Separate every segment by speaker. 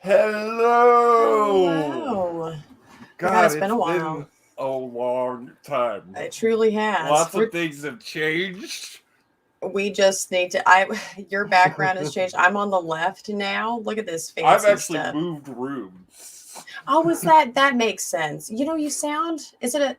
Speaker 1: Hello!
Speaker 2: Hello. God,
Speaker 1: God,
Speaker 2: it's been
Speaker 1: it's
Speaker 2: a
Speaker 1: been
Speaker 2: while.
Speaker 1: a long time.
Speaker 2: It truly has.
Speaker 1: Lots of things have changed.
Speaker 2: We just need to. Your background has changed. I'm on the left now. Look at this
Speaker 1: I've
Speaker 2: fancy
Speaker 1: actually
Speaker 2: stuff.
Speaker 1: moved rooms.
Speaker 2: Oh, was that makes sense? You sound. Is it a?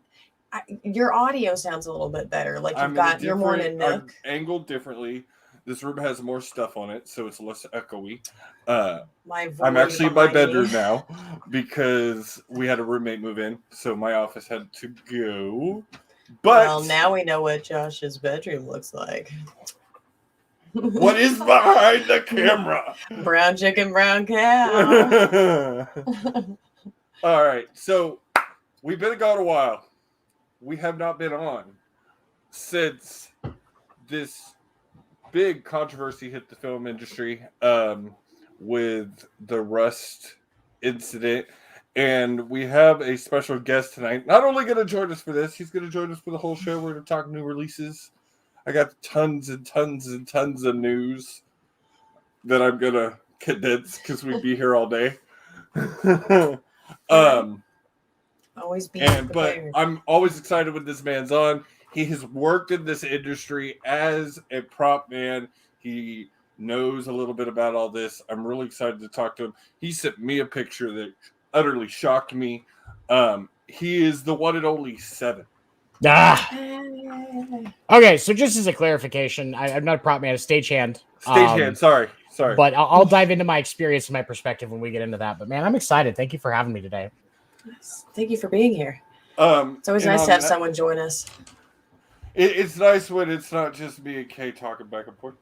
Speaker 2: Your audio sounds a little bit better. Like
Speaker 1: I'm in a
Speaker 2: you're more in a
Speaker 1: I'm
Speaker 2: nook.
Speaker 1: angled differently. This room has more stuff on it, so it's less echoey.
Speaker 2: My
Speaker 1: I'm
Speaker 2: void
Speaker 1: actually in my
Speaker 2: behind me.
Speaker 1: bedroom now because we had a roommate move in, so my office had to go.
Speaker 2: Well,
Speaker 1: But
Speaker 2: now we know what Josh's bedroom looks like.
Speaker 1: what is behind the camera?
Speaker 2: Brown chicken, brown cow.
Speaker 1: All right, so we've been gone a while. We have not been on since this big controversy hit the film industry with the Rust incident. And we have a special guest tonight. Not only going to join us for this, he's going to join us for the whole show. We're going to talk new releases. I got tons and tons and tons of news that I'm going to condense because we'd be here all day.
Speaker 2: Always be
Speaker 1: But
Speaker 2: prepared.
Speaker 1: I'm always excited when this man's on. He has worked in this industry as a prop man. He knows a little bit about all this. I'm really excited to talk to him. He sent me a picture that utterly shocked me. He is the one and only Seven.
Speaker 3: Okay, so just as a clarification, I'm not a prop man, a stagehand.
Speaker 1: Stagehand, sorry.
Speaker 3: But I'll dive into my experience and my perspective when we get into that. But man, I'm excited. Thank you for having me today.
Speaker 2: Thank you for being here. It's always nice to have someone join us.
Speaker 1: It's nice when it's not just me and Kay talking back and forth.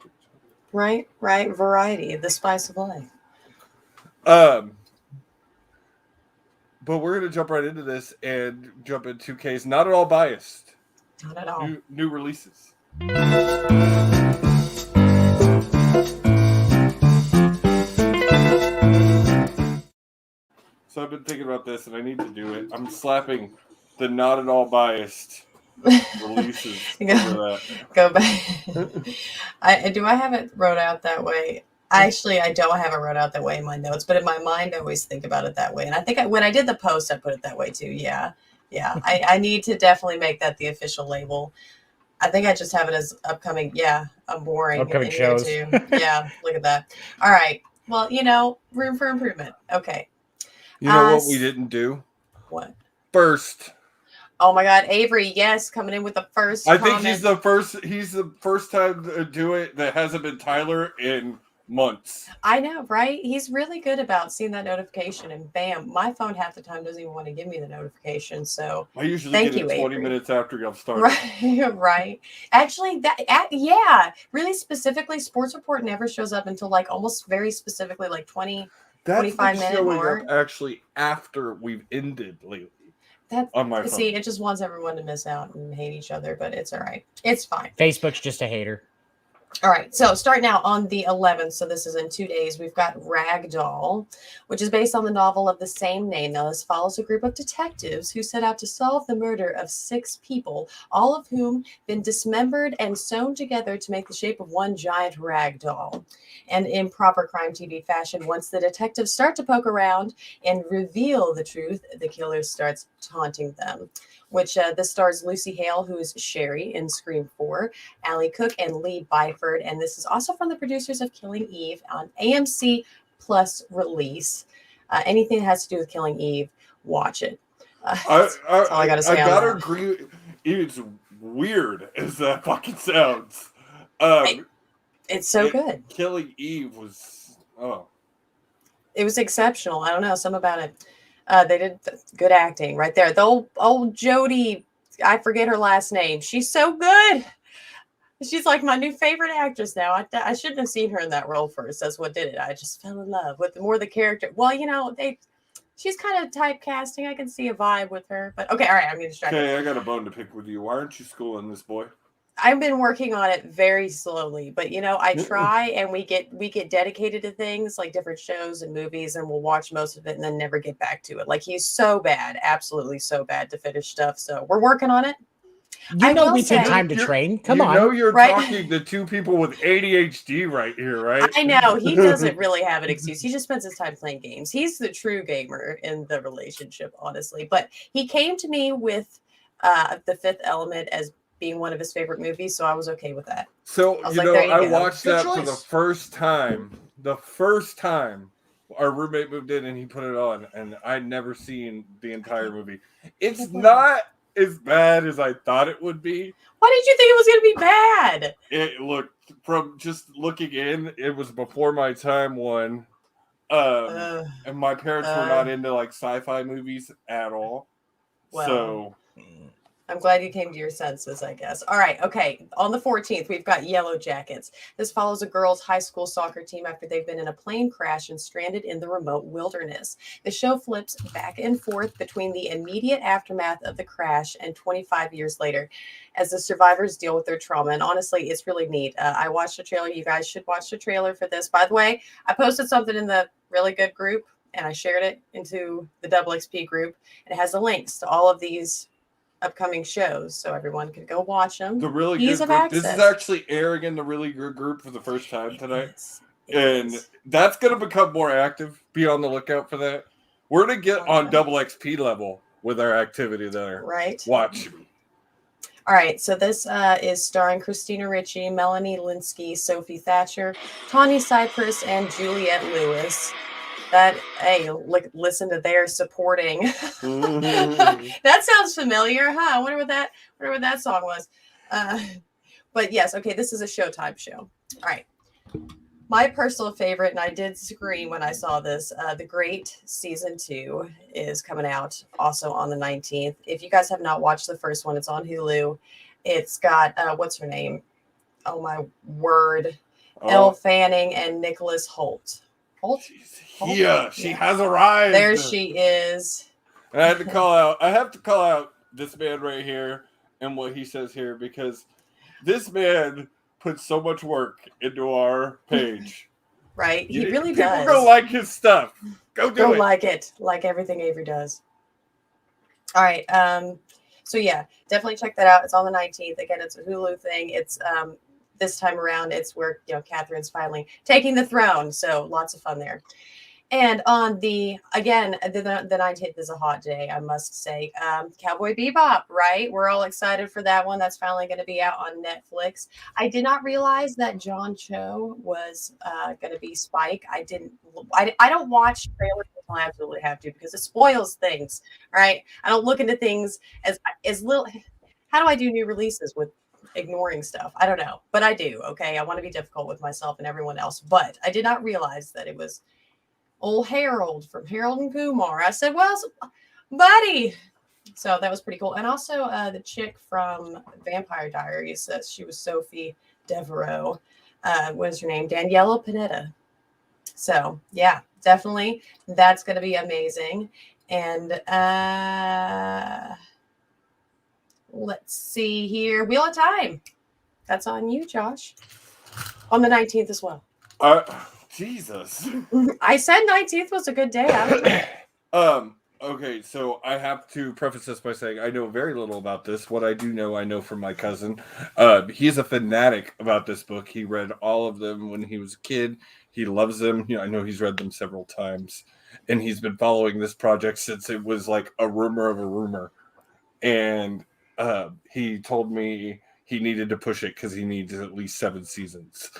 Speaker 2: Right. Variety, the spice of life.
Speaker 1: But we're going to jump right into this and jump into Kay's Not At All Biased.
Speaker 2: Not at all.
Speaker 1: New releases. So I've been thinking about this and I need to do it. I'm slapping the Not At All Biased releases over that.
Speaker 2: Go back. Do I have it wrote out that way? Actually, I don't have it wrote out that way in my notes, but in my mind, I always think about it that way. And I think when I did the post, I put it that way too. Yeah. I need to definitely make that the official label. I think I just have it as upcoming. Yeah, I'm boring.
Speaker 3: Upcoming shows.
Speaker 2: Too. Yeah, look at that. All right. Well, room for improvement. Okay.
Speaker 1: You know what we didn't do?
Speaker 2: What?
Speaker 1: First.
Speaker 2: Oh my God, Avery! Yes, coming in with the first.
Speaker 1: I think he's the first. He's the first time to do it that hasn't been Tyler in months.
Speaker 2: I know, right? He's really good about seeing that notification, and bam, my phone half the time doesn't even want to give me the notification. So
Speaker 1: I usually get it 20 minutes after I've started.
Speaker 2: Right. Actually, really specifically, Sports Report never shows up until like almost very specifically like 25 minute mark.
Speaker 1: Actually, after we've ended lately.
Speaker 2: On my phone. See, it just wants everyone to miss out and hate each other, but it's all right. It's fine.
Speaker 3: Facebook's just a hater.
Speaker 2: All right, so starting out on the 11th, so this is in 2 days, we've got Ragdoll, which is based on the novel of the same name. Now, this follows a group of detectives who set out to solve the murder of 6 people, all of whom been dismembered and sewn together to make the shape of one giant ragdoll. And in proper crime TV fashion, once the detectives start to poke around and reveal the truth, the killer starts taunting them. Which this stars Lucy Hale, who is Sherry in Scream 4, Allie Cook, and Lee Byford. And this is also from the producers of Killing Eve on AMC Plus release. Anything that has to do with Killing Eve, watch it. That's all I got to say.
Speaker 1: I gotta agree. It's weird as that fucking sounds.
Speaker 2: It's so good.
Speaker 1: Killing Eve was
Speaker 2: it was exceptional. I don't know, something about it. They did good acting right there. The old Jodie, I forget her last name. She's so good. She's like my new favorite actress now. I shouldn't have seen her in that role first. That's what did it. I just fell in love with more the character. Well, she's kind of typecasting. I can see a vibe with her. But okay, all right, I'm getting distracted.
Speaker 1: Okay, I got a bone to pick with you. Why aren't you schooling this boy?
Speaker 2: I've been working on it very slowly, but I try, and we get dedicated to things like different shows and movies, and we'll watch most of it and then never get back to it. Like, he's so bad, absolutely so bad to finish stuff. So we're working on it.
Speaker 3: You
Speaker 2: I
Speaker 3: know
Speaker 2: will
Speaker 3: we take
Speaker 2: say-
Speaker 3: time to train. Come on.
Speaker 1: You know you're
Speaker 2: Right?
Speaker 1: talking to two people with ADHD right here, right?
Speaker 2: I know he doesn't really have an excuse. He just spends his time playing games. He's the true gamer in the relationship, honestly. But he came to me with The Fifth Element as being one of his favorite movies, so I was okay with that.
Speaker 1: So
Speaker 2: I was
Speaker 1: you
Speaker 2: like,
Speaker 1: know,
Speaker 2: there you
Speaker 1: I
Speaker 2: go.
Speaker 1: watched
Speaker 3: Good
Speaker 1: that for the
Speaker 3: choice.
Speaker 1: first time. The first time our roommate moved in and he put it on, and I'd never seen the entire movie. It's
Speaker 2: can't believe
Speaker 1: not as bad as I thought it would be.
Speaker 2: Why did you think it was going to be bad?
Speaker 1: It looked, from just looking in, it was before my time, one.
Speaker 2: Ugh,
Speaker 1: And my parents were not into like sci-fi movies at all.
Speaker 2: Well.
Speaker 1: So
Speaker 2: I'm glad you came to your senses, I guess. All right. Okay. On the 14th, we've got Yellow Jackets. This follows a girls' high school soccer team after they've been in a plane crash and stranded in the remote wilderness. The show flips back and forth between the immediate aftermath of the crash and 25 years later as the survivors deal with their trauma. And honestly, it's really neat. I watched the trailer. You guys should watch the trailer for this. By the way, I posted something in the Really Good group and I shared it into the Double XP group. It has the links to all of these upcoming shows so everyone can go watch them.
Speaker 1: the Really
Speaker 2: Ease
Speaker 1: Good
Speaker 2: of
Speaker 1: group. This is
Speaker 2: access.
Speaker 1: actually airing in the Really Good group for the first time tonight.
Speaker 2: It
Speaker 1: And
Speaker 2: is.
Speaker 1: that's going to become more active. Be on the lookout for that. We're going to get on
Speaker 2: Okay.
Speaker 1: double XP level with our activity there.
Speaker 2: Right.
Speaker 1: Watch.
Speaker 2: All right. So this is starring Christina Ricci, Melanie Linsky, Sophie Thatcher, Tawny Cypress, and Juliette Lewis. That, hey, listen to their supporting. That sounds familiar, huh? I wonder what that song was. But yes, okay, this is a Showtime show. All right. My personal favorite, and I did scream when I saw this, The Great Season 2 is coming out also on the 19th. If you guys have not watched the first one, it's on Hulu. It's got, what's her name? Oh, my word. Elle Fanning and Nicholas Holt. Holt?
Speaker 1: Yeah, she has arrived.
Speaker 2: There she is.
Speaker 1: And I have to call out this man right here and what he says here, because this man puts so much work into our page.
Speaker 2: Right? He really
Speaker 1: People
Speaker 2: does.
Speaker 1: go like his stuff. Go do it.
Speaker 2: Like it. Like everything Avery does. All right. So yeah, definitely check that out. It's on the 19th. Again, it's a Hulu thing. It's this time around, it's where Catherine's finally taking the throne. So lots of fun there. And on the 19th is a hot day, I must say. Cowboy Bebop, right? We're all excited for that one. That's finally going to be out on Netflix. I did not realize that John Cho was going to be Spike. I don't watch trailers until I absolutely have to because it spoils things, right? I don't look into things as little. How do I do new releases with ignoring stuff? I don't know, but I do. Okay, I want to be difficult with myself and everyone else, but I did not realize that it was old Harold from Harold and Kumar. I said, well, buddy. So that was pretty cool. And also the chick from Vampire Diaries, she was Sophie Devereaux. What is her name? Daniela Pineda. So yeah, definitely. That's going to be amazing. And let's see here. Wheel of Time. That's on you, Josh. On the 19th as well.
Speaker 1: Jesus.
Speaker 2: I said 19th was a good day. I don't know.
Speaker 1: Okay, so I have to preface this by saying I know very little about this. What I do know, I know from my cousin. He's a fanatic about this book. He read all of them when he was a kid. He loves them. I know he's read them several times. And he's been following this project since it was like a rumor of a rumor. And he told me he needed to push it because he needs at least 7 seasons.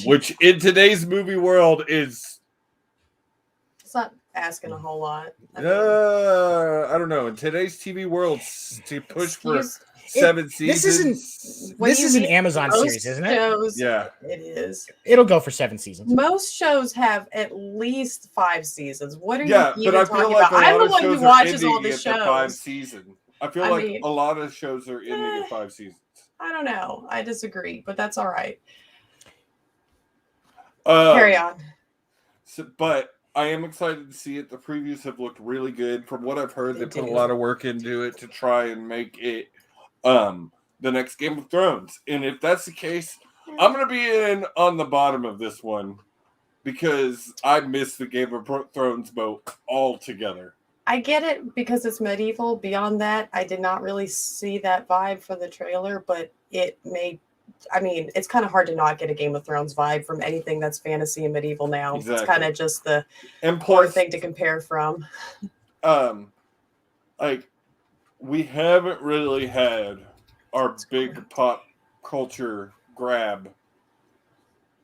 Speaker 1: Which in today's movie world is...
Speaker 2: It's not asking a whole lot.
Speaker 1: I don't know. In today's TV world, to push for 7 seasons...
Speaker 3: This is an Amazon series, isn't it?
Speaker 2: Shows,
Speaker 1: yeah.
Speaker 2: It is.
Speaker 3: It'll go for 7 seasons.
Speaker 2: Most shows have at least 5 seasons. What are you
Speaker 1: but
Speaker 2: even
Speaker 1: I
Speaker 2: talking
Speaker 1: feel like
Speaker 2: about? I'm the one who watches all the
Speaker 1: at the 5
Speaker 2: shows.
Speaker 1: season. I feel like a lot of shows are ending at 5 seasons.
Speaker 2: I don't know. I disagree, but that's all right.
Speaker 1: Uh,
Speaker 2: Carry on.
Speaker 1: But I am excited to see it. The previews have looked really good. From what I've heard, they put a lot of work into it to try and make it the next Game of Thrones. And if that's the case, I'm going to be in on the bottom of this one because I missed the Game of Thrones boat altogether.
Speaker 2: I get it because it's medieval. Beyond that, I did not really see that vibe for the trailer, but it made. I mean, it's kind of hard to not get a Game of Thrones vibe from anything that's fantasy and medieval now. It's
Speaker 1: Exactly.
Speaker 2: kind of just the
Speaker 1: And
Speaker 2: poor
Speaker 1: plus,
Speaker 2: thing to compare from.
Speaker 1: like we haven't really had our big pop culture grab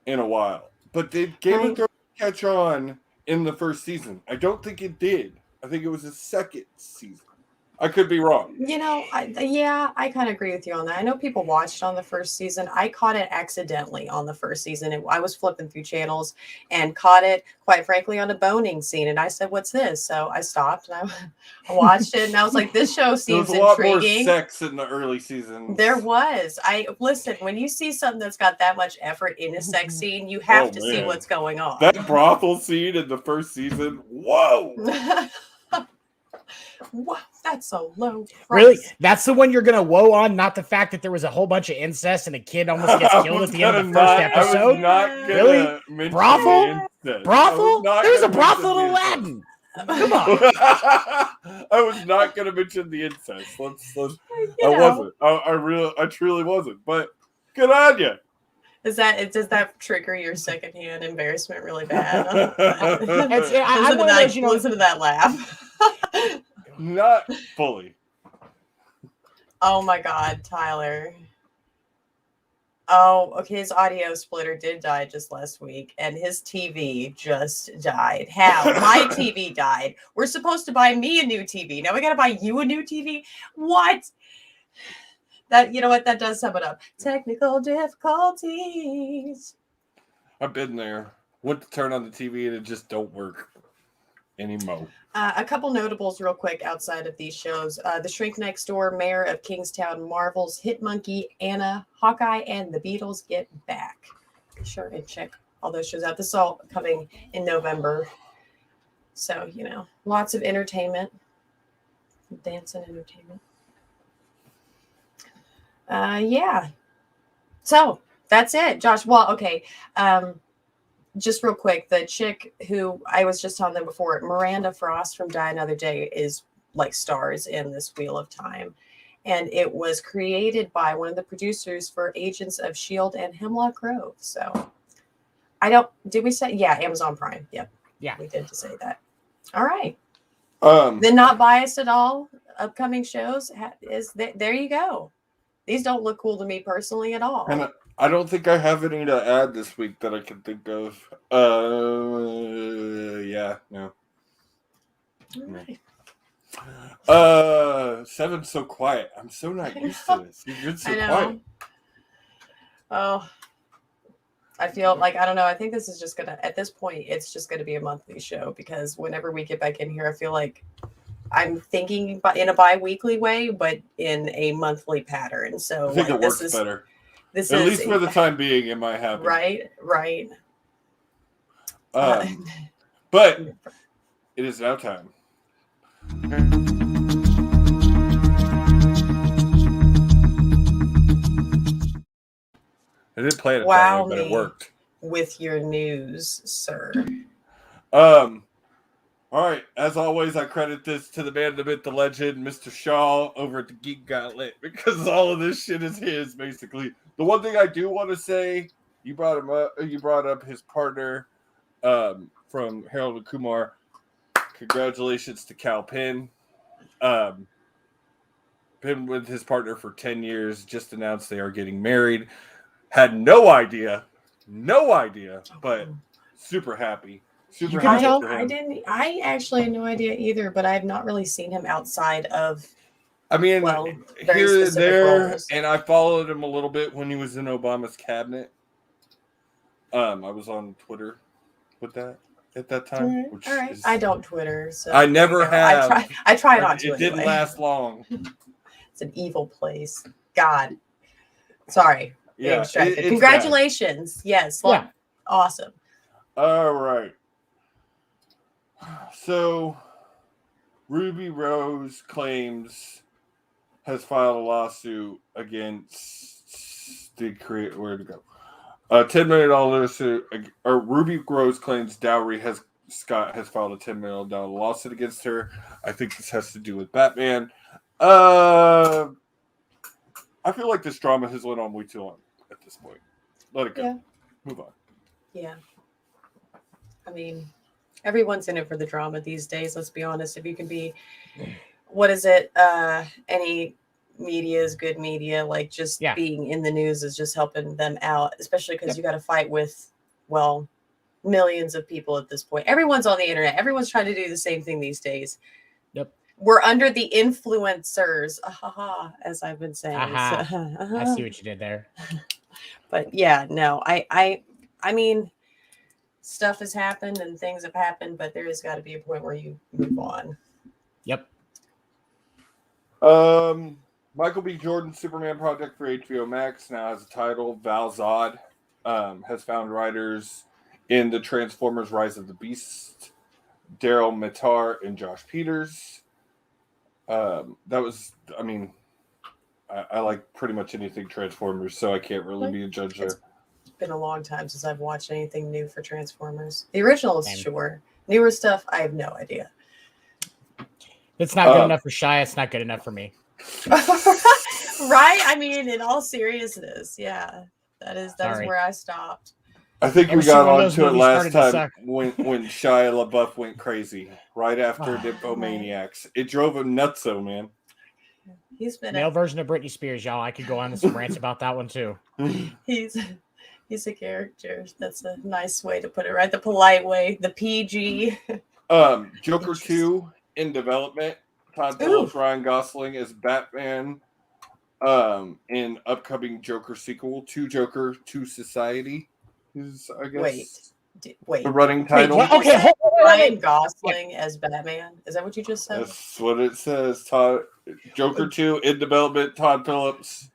Speaker 1: in a while. But did Game
Speaker 2: Right.
Speaker 1: of Thrones catch on in the first season? I don't think it did. I think it was the second season. I could be wrong.
Speaker 2: You know, I kind of agree with you on that. I know people watched on the first season. I caught it accidentally on the first season. I was flipping through channels and caught it, quite frankly, on a boning scene. And I said, "What's this?" So I stopped and I watched it, and I was like, "This show
Speaker 1: There
Speaker 2: seems
Speaker 1: was a lot more
Speaker 2: intriguing."
Speaker 1: sex in the early seasons.
Speaker 2: There was. I listen, when you see something that's got that much effort in a sex scene, you have to see
Speaker 1: man.
Speaker 2: what's going on.
Speaker 1: That brothel scene in the first season. Whoa!
Speaker 2: Wow, that's so low. Price.
Speaker 3: Really? That's the one you're gonna woe on, not the fact that there was a whole bunch of incest and a kid almost gets killed at the end of the first
Speaker 1: I was
Speaker 3: episode.
Speaker 1: not gonna
Speaker 3: Really?
Speaker 1: mention
Speaker 3: Brothel?
Speaker 1: the incest.
Speaker 3: Brothel? There was a brothel in
Speaker 1: in
Speaker 3: Aladdin. Come on.
Speaker 1: I was not going to mention the incest. Let's
Speaker 2: You
Speaker 1: I
Speaker 2: know.
Speaker 1: wasn't. I truly wasn't. But good on you.
Speaker 2: Does that trigger your secondhand embarrassment really bad?
Speaker 3: I'm one of those, you know,
Speaker 2: Listen to that laugh.
Speaker 1: Not fully.
Speaker 2: Oh my God, Tyler. Oh, okay. His audio splitter did die just last week, and his TV just died. How? My TV died. We're supposed to buy me a new TV. Now we got to buy you a new TV? What? That, you know what? That does sum it up. Technical difficulties.
Speaker 1: I've been there. Went to turn on the TV and it just don't work anymore.
Speaker 2: A couple notables real quick outside of these shows. The Shrink Next Door, Mayor of Kingstown, Marvel's Hit Monkey, Anna, Hawkeye, and The Beatles Get Back. Be sure and check all those shows out. This is all coming in November. So, you know, lots of entertainment. Dance and entertainment. Yeah. So, that's it. Josh, well, okay. Just real quick, the chick who I was just on them before, Miranda Frost from Die Another Day, is like stars in this Wheel of Time. And it was created by one of the producers for Agents of S.H.I.E.L.D. and Hemlock Grove. So did we say, yeah, Amazon Prime. Yep.
Speaker 3: Yeah.
Speaker 2: We did to say that. All right.
Speaker 1: Um,
Speaker 2: Then Not Biased at All, upcoming shows, there you go. These don't look cool to me personally at all.
Speaker 1: and I don't think I have any to add this week that I can think of. Yeah, no.
Speaker 2: All right.
Speaker 1: Seven's so quiet. I'm so not used to this. You've been so
Speaker 2: I know.
Speaker 1: quiet.
Speaker 2: Oh, I feel like, I don't know. I think this is just going to, at this point, it's just going to be a monthly show because whenever we get back in here, I feel like I'm thinking in a bi-weekly way, but in a monthly pattern. So
Speaker 1: I think
Speaker 2: like,
Speaker 1: it works better.
Speaker 2: This
Speaker 1: At
Speaker 2: is
Speaker 1: least for the time being, it might happen.
Speaker 2: right.
Speaker 1: But it is now time. I didn't plan it
Speaker 2: Wow,
Speaker 1: that way, but it
Speaker 2: me.
Speaker 1: worked.
Speaker 2: With your news, sir.
Speaker 1: All right. As always, I credit this to the man, the myth, the legend, Mr. Shaw over at the Geek Gauntlet, because all of this shit is his, basically. The one thing I do want to say, you brought up his partner from Harold and Kumar. Congratulations to Cal Penn. Been with his partner for 10 years, just announced they are getting married. Had no idea, but super happy. Super
Speaker 3: can
Speaker 1: happy
Speaker 3: tell?
Speaker 1: for him.
Speaker 2: I actually had no idea either, but I've not really seen him outside of,
Speaker 1: I mean,
Speaker 2: well, very
Speaker 1: here and
Speaker 2: specific
Speaker 1: there,
Speaker 2: roles.
Speaker 1: and I followed him a little bit when he was in Obama's cabinet. I was on Twitter with that at that time. Which
Speaker 2: All right.
Speaker 1: is,
Speaker 2: I don't Twitter, so
Speaker 1: I never
Speaker 2: there you go.
Speaker 1: have.
Speaker 2: I try not to.
Speaker 1: It didn't
Speaker 2: anyway.
Speaker 1: last long.
Speaker 2: It's an evil place. God. Sorry. Getting
Speaker 1: Yeah,
Speaker 2: distracted.
Speaker 1: it's
Speaker 2: Congratulations. Yes. Look,
Speaker 3: Yeah.
Speaker 2: awesome.
Speaker 1: All right. So, Ruby Rose has filed a lawsuit against the creator. Where to go? $10 million lawsuit. Or Ruby Rose claims dowry has Scott has filed a $10 million lawsuit against her. I think this has to do with Batman. I feel like this drama has went on way too long at this point. Let it go.
Speaker 2: Yeah.
Speaker 1: Move on.
Speaker 2: Yeah. I mean, everyone's in it for the drama these days. Let's be honest. If you can be, what is it? Any media is good media. Like just being in the news is just helping them out, especially because you got to fight with, well, millions of people at this point. Everyone's on the internet. Everyone's trying to do the same thing these days.
Speaker 3: Yep.
Speaker 2: We're under the influencers, as I've been saying.
Speaker 3: I
Speaker 2: So,
Speaker 3: see what you did there.
Speaker 2: But yeah, no, I mean, stuff has happened and things have happened, but there has got to be a point where you move on.
Speaker 3: Yep.
Speaker 1: Michael B. Jordan's Superman project for HBO Max now has a title. Val Zod has found writers in the Transformers: Rise of the Beast, Daryl Mitar and Josh Peters. I like pretty much anything Transformers, so I can't really be a judge there.
Speaker 2: It's been a long time since I've watched anything new for Transformers. The originals, sure. Newer stuff, I have no idea.
Speaker 3: It's not good enough for Shia. It's not good enough for me.
Speaker 2: Right? I mean, in all seriousness, yeah. That is where I stopped.
Speaker 1: I think we got onto it last time when Shia LaBeouf went crazy right after Nymphomaniacs. It drove him nutso, man.
Speaker 2: He's been
Speaker 3: male version of Britney Spears, y'all. I could go on some rants about that one too.
Speaker 2: He's a character. That's a nice way to put it, right? The polite way, the PG.
Speaker 1: Joker 2 in development. Todd Phillips, Ryan Gosling as Batman. In upcoming Joker sequel, to Joker to Society is, I guess.
Speaker 2: Wait.
Speaker 1: The running title.
Speaker 2: Okay, Ryan Gosling as Batman. Is that what you just said?
Speaker 1: That's what it says. Joker 2 in development. Todd Phillips,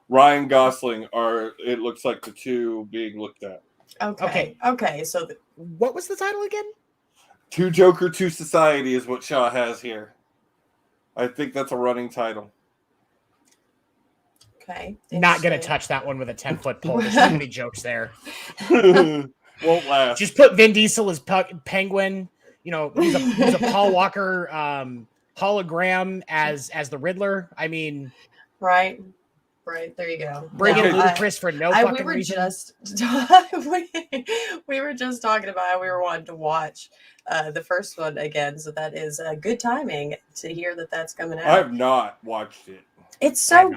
Speaker 1: Ryan Gosling are. It looks like the two being looked at.
Speaker 2: Okay. So,
Speaker 3: what was the title again?
Speaker 1: To Joker to Society is what Shaw has here. I think that's a running title.
Speaker 2: Okay.
Speaker 3: Not gonna touch that one with a 10-foot pole. There's too many jokes there.
Speaker 1: Won't last.
Speaker 3: Just put Vin Diesel as Penguin. You know, use a Paul Walker hologram as the Riddler. I mean,
Speaker 2: right. There you go.
Speaker 3: Bring in Ludacris for no fucking reason.
Speaker 2: We were just talking about how we were wanting to watch the first one again, so that is good timing to hear that that's coming out.
Speaker 1: I have not watched it.
Speaker 2: It's so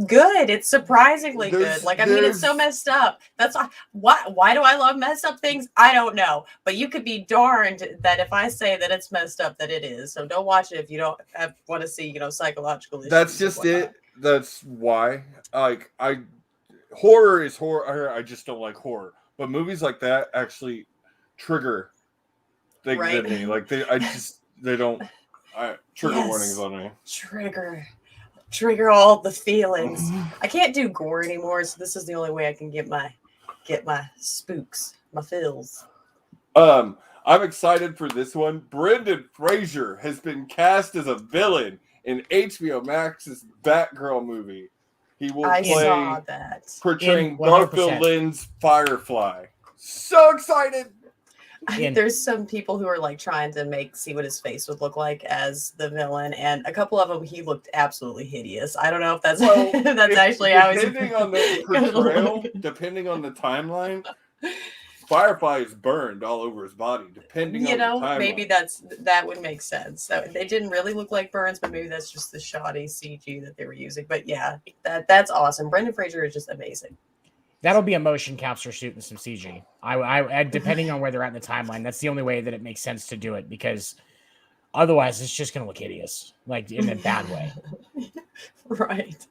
Speaker 2: good. It's surprisingly good. Like, I mean, it's so messed up. That's why do I love messed up things? I don't know. But you could be darned that if I say that it's messed up, that it is. So don't watch it if you don't want to see, psychological issues.
Speaker 1: That's just it. That's why. Like, horror is horror. I just don't like horror. But movies like that actually trigger things in me. Like, they don't. Trigger warnings on me.
Speaker 2: Trigger all the feelings. I can't do gore anymore, so this is the only way I can get my spooks, my fills.
Speaker 1: I'm excited for this one. Brendan Fraser has been cast as a villain in HBO Max's Batgirl movie. He will play portraying Garfield Lynn's Firefly. So excited!
Speaker 2: There's some people who are like trying to see what his face would look like as the villain, and a couple of them he looked absolutely hideous. I don't know if that's actually how he's
Speaker 1: depending on the portrayal, depending on the timeline. Firefly is burned all over his body. Depending on the timeline.
Speaker 2: Maybe that would make sense. They didn't really look like burns, but maybe that's just the shoddy CG that they were using. But yeah, that's awesome. Brendan Fraser is just amazing.
Speaker 3: That'll be a motion capture suit and some CG. I depending on where they're at in the timeline, that's the only way that it makes sense to do it, because otherwise it's just going to look hideous, like in a bad way.
Speaker 2: Right.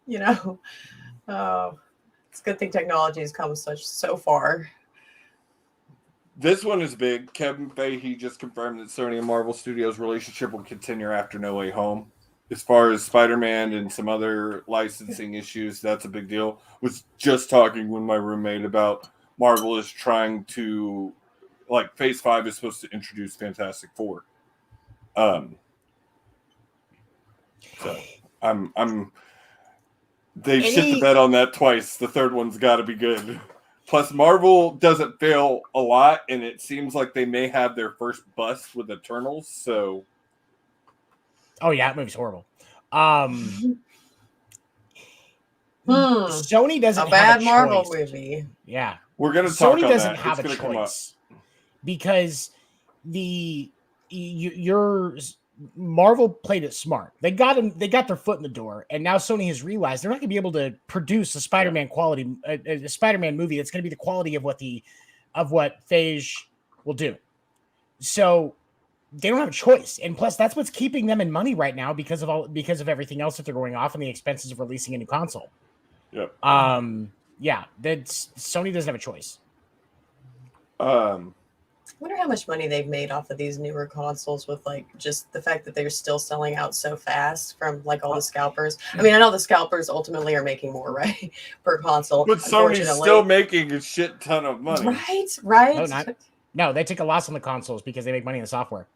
Speaker 2: It's a good thing technology has come so far.
Speaker 1: This one is big. Kevin Feige just confirmed that Sony and Marvel Studios' relationship will continue after No Way Home. As far as Spider-Man and some other licensing issues, that's a big deal. Was just talking with my roommate about Marvel is trying to, like, Phase 5 is supposed to introduce Fantastic Four. So they've shit the bed on that twice. The third one's got to be good. Plus, Marvel doesn't fail a lot, and it seems like they may have their first bust with Eternals. So,
Speaker 3: Oh yeah, that movie's horrible.
Speaker 2: Hmm.
Speaker 3: Sony doesn't
Speaker 2: A
Speaker 3: have
Speaker 2: bad
Speaker 3: a
Speaker 2: Marvel
Speaker 3: choice.
Speaker 2: movie.
Speaker 3: Yeah,
Speaker 1: we're gonna talk
Speaker 3: Sony
Speaker 1: on
Speaker 3: doesn't
Speaker 1: that.
Speaker 3: have
Speaker 1: It's
Speaker 3: a
Speaker 1: gonna come up.
Speaker 3: choice because your Marvel played it smart. They got their foot in the door, and now Sony has realized they're not going to be able to produce a Spider-Man quality, a Spider-Man movie that's going to be the quality of what Phage will do. So they don't have a choice, and plus that's what's keeping them in money right now because of everything else that they're going off and the expenses of releasing a new console.
Speaker 1: Yep.
Speaker 3: Yeah, Sony doesn't have a choice.
Speaker 2: I wonder how much money they've made off of these newer consoles with like just the fact that they're still selling out so fast from like all the scalpers. I mean, I know the scalpers ultimately are making more, right, per console.
Speaker 1: But Sony's
Speaker 2: unfortunately.
Speaker 1: still making a shit ton of money.
Speaker 2: Right.
Speaker 3: No, they take a loss on the consoles because they make money in the software.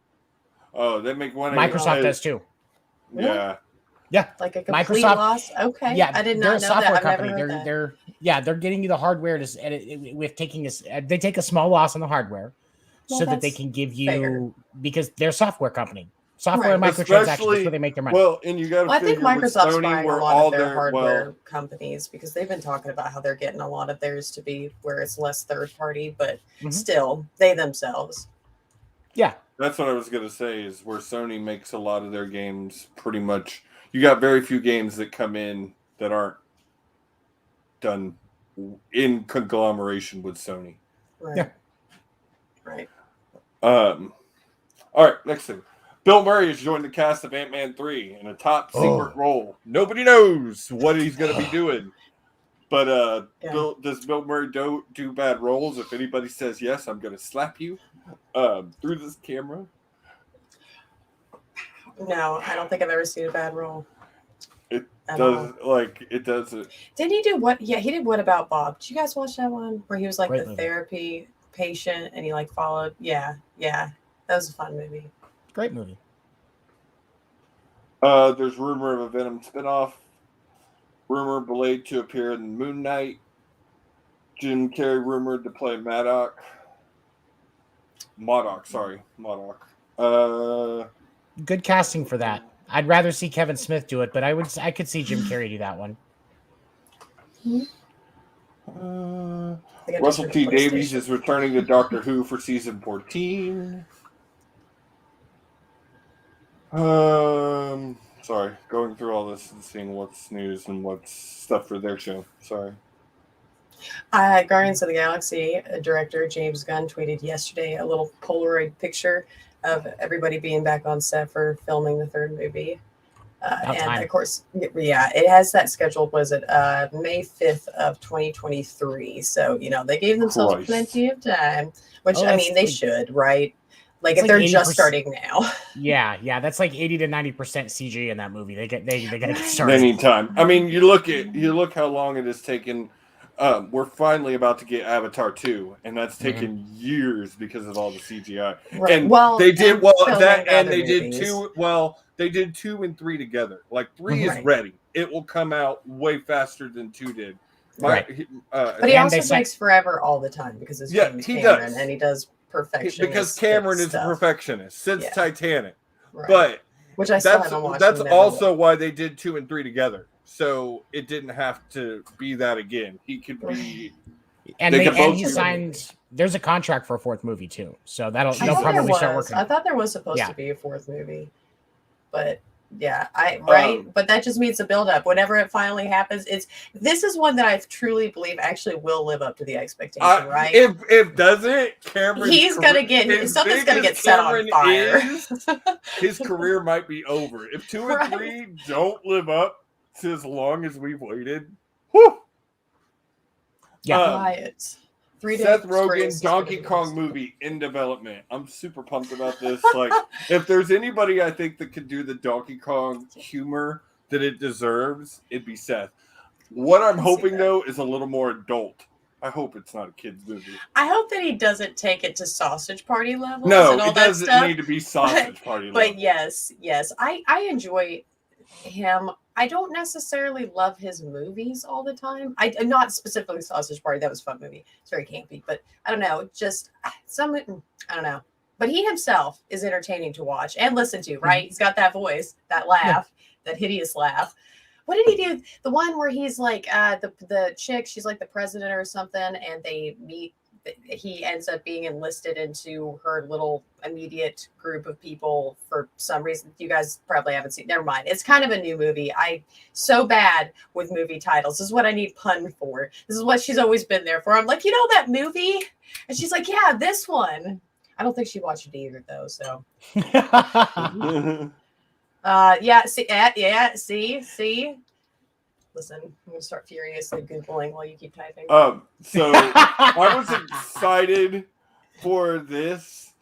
Speaker 1: Oh, they make money.
Speaker 3: Microsoft does too.
Speaker 1: Yeah.
Speaker 3: Yeah,
Speaker 2: Like a complete
Speaker 3: Microsoft
Speaker 2: loss. Okay.
Speaker 3: Yeah,
Speaker 2: I did
Speaker 3: they're
Speaker 2: not
Speaker 3: a
Speaker 2: know
Speaker 3: software
Speaker 2: that. I've
Speaker 3: company.
Speaker 2: never heard that.
Speaker 3: They're getting you the hardware with taking they take a small loss on the hardware
Speaker 2: Well,
Speaker 3: so that they
Speaker 2: that's
Speaker 3: can give you
Speaker 2: fair.
Speaker 3: because they're a software company. Software and
Speaker 2: Right.
Speaker 3: microtransactions,
Speaker 1: Especially-
Speaker 3: that's where they make their money.
Speaker 1: Well, and you got to
Speaker 2: Well, I think
Speaker 1: figure with
Speaker 2: Microsoft's
Speaker 1: Sony
Speaker 2: buying a
Speaker 1: where
Speaker 2: lot
Speaker 1: all
Speaker 2: of their
Speaker 1: their
Speaker 2: hardware companies because they've been talking about how they're getting a lot of theirs to be where it's less third party, but
Speaker 3: Mhm.
Speaker 2: still they themselves.
Speaker 3: Yeah,
Speaker 1: that's what I was gonna say is where Sony makes a lot of their games pretty much. You got very few games that come in that aren't done in conglomeration with Sony.
Speaker 2: Right.
Speaker 3: Yeah.
Speaker 2: Right.
Speaker 1: All right, next thing. Bill Murray has joined the cast of Ant-Man 3 in a top secret role. Nobody knows what he's going to be doing. But
Speaker 2: Yeah.
Speaker 1: does Bill Murray do bad roles? If anybody says yes, I'm going to slap you through this camera.
Speaker 2: No, I don't think I've ever seen a bad role.
Speaker 1: It
Speaker 2: at
Speaker 1: does
Speaker 2: all.
Speaker 1: it doesn't.
Speaker 2: Didn't he do what? Yeah, he did What About Bob? Did you guys watch that one where he was like
Speaker 3: Great
Speaker 2: the
Speaker 3: movie.
Speaker 2: therapy patient and he like followed? Yeah. That was a fun movie.
Speaker 3: great movie.
Speaker 1: There's rumor of a Venom spinoff. Rumor Blade to appear in Moon Knight. Jim Carrey rumored to play MODOK.
Speaker 3: Good casting for that. I'd rather see Kevin Smith do it, but I could see Jim Carrey do that one.
Speaker 2: They got
Speaker 1: Russell
Speaker 2: different
Speaker 1: T Davies
Speaker 2: PlayStation.
Speaker 1: is returning to Doctor Who for season 14. Sorry, going through all this and seeing what's news and what's stuff for their show. Sorry.
Speaker 2: Guardians of the Galaxy director James Gunn tweeted yesterday a little Polaroid picture of everybody being back on set for filming the third movie. And
Speaker 3: time.
Speaker 2: of course, yeah, it has that scheduled. Was it May 5th of 2023? So they gave themselves
Speaker 1: Christ.
Speaker 2: plenty of time, which
Speaker 3: Oh,
Speaker 2: I
Speaker 3: that's
Speaker 2: mean they
Speaker 3: like-
Speaker 2: should, right? Like
Speaker 3: it's
Speaker 2: if they're
Speaker 3: like
Speaker 2: just
Speaker 3: 80%.
Speaker 2: starting now.
Speaker 3: Yeah, that's like 80 to 90% CG in that movie. They gotta get
Speaker 1: They
Speaker 3: started.
Speaker 1: need time. I mean, you look how long it has taken. We're finally about to get Avatar 2, and that's taken years because of all the CGI.
Speaker 2: Right.
Speaker 1: And
Speaker 2: well,
Speaker 1: they did
Speaker 2: and
Speaker 1: well
Speaker 2: filming
Speaker 1: that, and
Speaker 2: other
Speaker 1: they did
Speaker 2: movies.
Speaker 1: two. Well, they did 2 and 3 together. Like 3 is
Speaker 2: Right.
Speaker 1: ready. It will come out way faster than 2 did.
Speaker 3: Right.
Speaker 2: But he
Speaker 3: And
Speaker 2: also
Speaker 3: they say-
Speaker 2: takes forever all the time because his
Speaker 1: Yeah,
Speaker 2: name is
Speaker 1: he
Speaker 2: Cameron,
Speaker 1: does.
Speaker 2: and he does perfection.
Speaker 1: because Cameron is a perfectionist since
Speaker 2: Yeah.
Speaker 1: Titanic.
Speaker 2: right.
Speaker 1: But
Speaker 2: which I still haven't watched.
Speaker 1: that's
Speaker 2: and never
Speaker 1: also
Speaker 2: will.
Speaker 1: why they did 2 and 3 together. So it didn't have to be that again. He could be.
Speaker 3: And
Speaker 1: They could both
Speaker 3: he
Speaker 1: do
Speaker 3: signed. There's a contract for a fourth movie too, so
Speaker 2: I
Speaker 3: they'll
Speaker 2: thought
Speaker 3: probably
Speaker 2: there
Speaker 3: start
Speaker 2: was.
Speaker 3: working.
Speaker 2: I thought there was supposed
Speaker 3: Yeah.
Speaker 2: to be a fourth movie, but yeah, but that just means a build up. Whenever it finally happens, this is one that I truly believe actually will live up to the expectation, right?
Speaker 1: If doesn't, Cameron,
Speaker 2: He's gonna get something's gonna get set on fire.
Speaker 1: His career might be over if 2 and
Speaker 2: Right.
Speaker 1: 3 don't live up to as long as we've waited. Whew.
Speaker 3: Yeah.
Speaker 2: Riots. 3
Speaker 1: Seth
Speaker 2: days
Speaker 1: Rogen
Speaker 2: grace
Speaker 1: Donkey
Speaker 2: for the
Speaker 1: Kong
Speaker 2: news.
Speaker 1: movie in development. I'm super pumped about this. Like, if there's anybody I think that could do the Donkey Kong humor that it deserves, it'd be Seth. What I'm
Speaker 2: I see
Speaker 1: hoping
Speaker 2: that.
Speaker 1: though is a little more adult. I hope it's not a kid's movie.
Speaker 2: I hope that he doesn't take it to sausage party levels
Speaker 1: No,
Speaker 2: and all
Speaker 1: it
Speaker 2: that
Speaker 1: doesn't
Speaker 2: stuff.
Speaker 1: need to be sausage party.
Speaker 2: But
Speaker 1: level.
Speaker 2: yes, I enjoy him I don't necessarily love his movies all the time. I not specifically Sausage Party. That was a fun movie. It's very campy, but I don't know. Just some. I don't know. But he himself is entertaining to watch and listen to. Right? He's got that voice, that laugh, that hideous laugh. What did he do? The one where he's like the chick. She's like the president or something, and they meet. He ends up being enlisted into her little immediate group of people for some reason. You guys probably haven't seen. Never mind. It's kind of a new movie. I so bad with movie titles. This is what I need pun for. This is what she's always been there for. I'm like, you know that movie? And she's like, yeah, this one. I don't think she watched it either though. So yeah, see. Listen, I'm gonna start furiously Googling while you keep typing.
Speaker 1: So I was excited for this.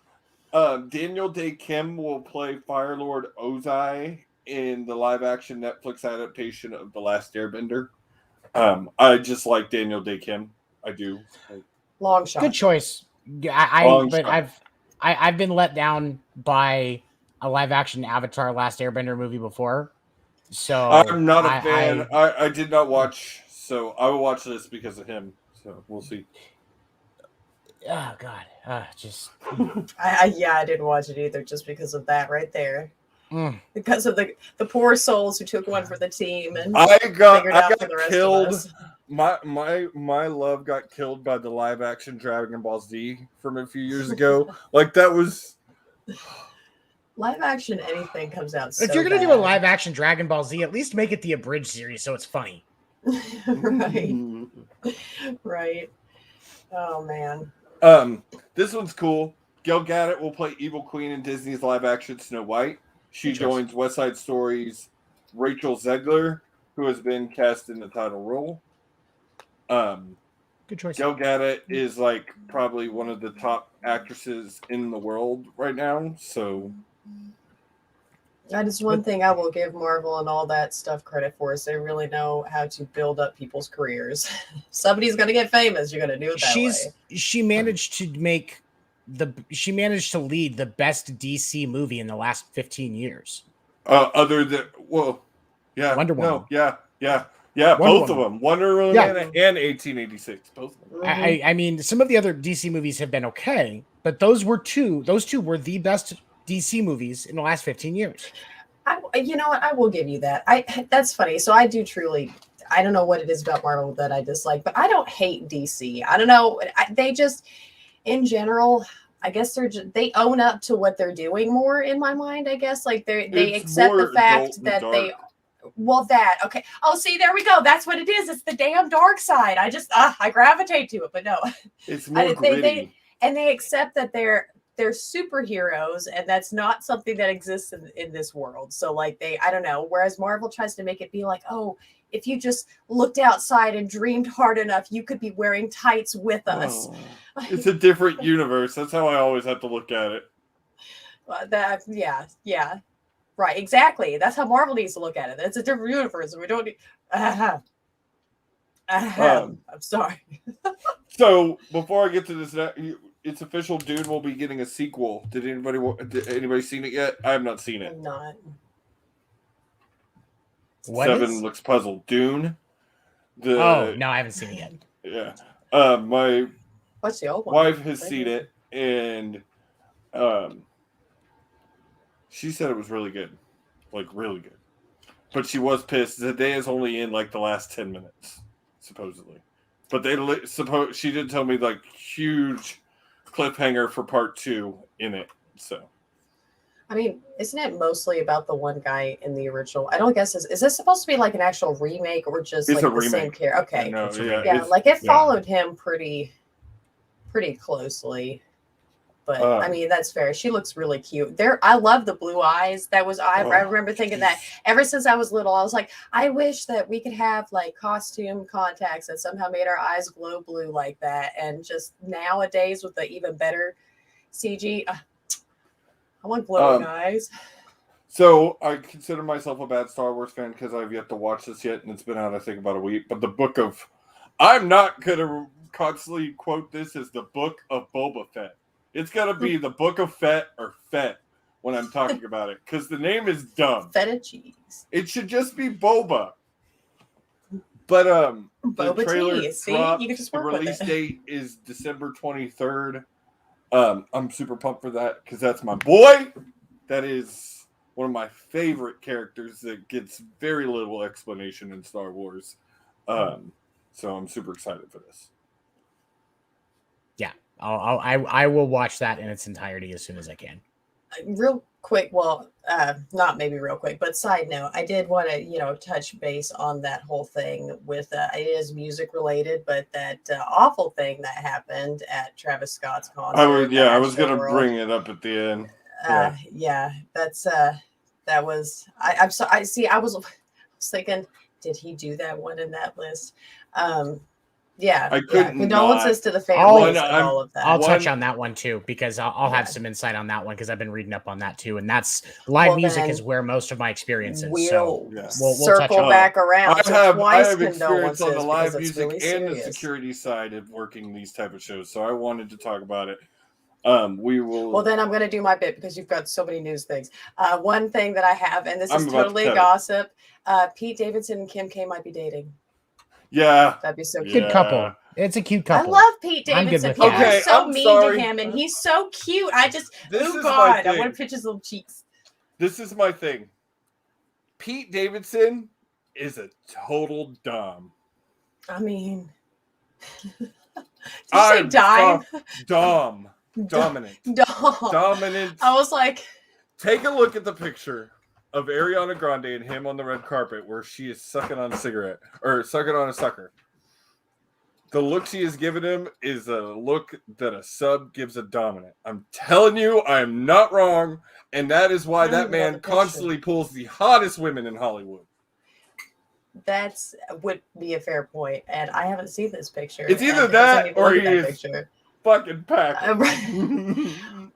Speaker 1: Daniel Day Kim will play Fire Lord Ozai in the live action Netflix adaptation of The Last Airbender. I just like Daniel Day Kim. I do.
Speaker 2: Long shot.
Speaker 3: Good choice. I've been let down by a live action Avatar Last Airbender movie before. So
Speaker 1: I'm not a fan. I did not watch, so I will watch this because of him. So we'll see.
Speaker 3: Oh God,
Speaker 2: I didn't watch it either, just because of that right there. Because of the poor souls who took one for the team and
Speaker 1: I got
Speaker 2: for the rest
Speaker 1: killed.
Speaker 2: of us.
Speaker 1: My love got killed by the live action Dragon Ball Z from a few years ago. Like that was.
Speaker 2: Live action anything comes out.
Speaker 3: If you're gonna do a live action Dragon Ball Z, at least make it the abridged series so it's funny.
Speaker 2: Right. Oh man.
Speaker 1: This one's cool. Gail Gadot will play Evil Queen in Disney's live action Snow White. She joins West Side Story's Rachel Zegler, who has been cast in the title role.
Speaker 3: Good choice.
Speaker 1: Gail Gadot is like probably one of the top actresses in the world right now. So
Speaker 2: that is one thing I will give Marvel and all that stuff credit for, is they really know how to build up people's careers. Somebody's gonna get famous, you're gonna do it that way.
Speaker 3: She managed to lead the best DC movie in the last 15 years.
Speaker 1: Other than Wonder Woman. Both of them. Wonder Woman and 1886. Both of them.
Speaker 3: I mean, some of the other DC movies have been okay, but those two were the best DC movies in the last 15 years.
Speaker 2: You know what? I will give you that. That's funny. So I do truly. I don't know what it is about Marvel that I dislike, but I don't hate DC. I don't know. They just, in general, I guess they own up to what they're doing more in my mind. I guess like they accept the fact that they. Well, okay. Oh, see, there we go. That's what it is. It's the damn dark side. I just I gravitate to it, but no,
Speaker 1: it's more gritty.
Speaker 2: They accept that they're superheroes, and that's not something that exists in this world. So like I don't know. Whereas Marvel tries to make it be like, oh, if you just looked outside and dreamed hard enough, you could be wearing tights with us.
Speaker 1: Oh, it's a different universe. That's how I always have to look at it.
Speaker 2: Yeah. Right, exactly. That's how Marvel needs to look at it. It's a different universe, and we don't need. I'm sorry.
Speaker 1: So before I get to this, it's official. Dune will be getting a sequel. Did anybody seen it yet? I have not seen it.
Speaker 2: I'm not.
Speaker 1: Seven looks puzzled. Dune.
Speaker 3: No, I haven't seen it
Speaker 1: yet. My
Speaker 2: What's the old one?
Speaker 1: wife has seen it, and she said it was really good, like really good. But she was pissed. Zendaya's only in like the last 10 minutes, supposedly. But she did tell me like huge cliffhanger for part 2 in it. So,
Speaker 2: I mean, isn't it mostly about the one guy in the original? I don't guess is this supposed to be like an actual remake or just
Speaker 1: it's
Speaker 2: like
Speaker 1: the
Speaker 2: same character? Okay,
Speaker 1: like
Speaker 2: it followed him pretty closely. But I mean, that's fair. She looks really cute. I love the blue eyes. I remember thinking that ever since I was little. I was like, I wish that we could have like costume contacts that somehow made our eyes glow blue like that. And just nowadays with the even better CG, I want glowing eyes.
Speaker 1: So I consider myself a bad Star Wars fan because I've yet to watch this yet, and it's been out I think about a week. But I'm not gonna constantly quote this as the Book of Boba Fett. It's got to be the Book of Fett or Fett. when I'm talking about it because the name is dumb.
Speaker 2: Feta cheese.
Speaker 1: It should just be Boba. But the
Speaker 2: Boba
Speaker 1: trailer
Speaker 2: tea. See,
Speaker 1: dropped.
Speaker 2: you can just
Speaker 1: The
Speaker 2: work with
Speaker 1: release
Speaker 2: it.
Speaker 1: date is December 23rd. I'm super pumped for that because that's my boy. That is one of my favorite characters that gets very little explanation in Star Wars. So I'm super excited for this.
Speaker 3: Yeah, I will watch that in its entirety as soon as I can.
Speaker 2: Real quick, well, not maybe real quick, but side note, I did want to, touch base on that whole thing with it is music related, but that awful thing that happened at Travis Scott's concert.
Speaker 1: I was gonna bring it up at the end.
Speaker 2: That's that was I'm sorry. I was thinking, did he do that one in that list?
Speaker 1: I couldn't
Speaker 2: condolences to the families of all of that.
Speaker 3: I'll touch on that one too because I'll have some insight on that one because I've been reading up on that too, and that's live music is where most of my experience is.
Speaker 2: We'll
Speaker 3: we'll
Speaker 2: circle back around.
Speaker 1: I have experience on the live music and the security side of working these type of shows, so I wanted to talk about it. We will.
Speaker 2: Well, then I'm going to do my bit because you've got so many news things. One thing that I have, and this is
Speaker 1: I'm about to
Speaker 2: totally
Speaker 1: cut it.
Speaker 2: gossip, Pete Davidson and Kim K might be dating.
Speaker 1: Yeah,
Speaker 2: That'd be so cute.
Speaker 3: Good couple. It's a cute couple.
Speaker 2: I love Pete
Speaker 3: I'm good
Speaker 2: Davidson.
Speaker 3: with
Speaker 2: People
Speaker 3: that.
Speaker 2: are so
Speaker 1: I'm
Speaker 2: mean
Speaker 1: sorry.
Speaker 2: to him, and he's so cute.
Speaker 1: This is my
Speaker 2: God, I
Speaker 1: thing.
Speaker 2: want to pinch his little cheeks.
Speaker 1: This is my thing. Pete Davidson is a total dumb.
Speaker 2: I mean, did you say dime?
Speaker 1: Dumb. Dominant.
Speaker 2: Dom.
Speaker 1: Dominant.
Speaker 2: I was like,
Speaker 1: Take a look at the picture of Ariana Grande and him on the red carpet where she is sucking on a cigarette or sucking on a sucker. The look she has given him is a look that a sub gives a dominant. I'm telling you, I am not wrong. And that is why that man constantly pulls the hottest women in Hollywood.
Speaker 2: That's would be a fair point. And I haven't seen this picture.
Speaker 1: It's either
Speaker 2: and it
Speaker 1: that
Speaker 2: doesn't even
Speaker 1: or
Speaker 2: look
Speaker 1: he
Speaker 2: at that
Speaker 1: is
Speaker 2: picture.
Speaker 1: fucking packed.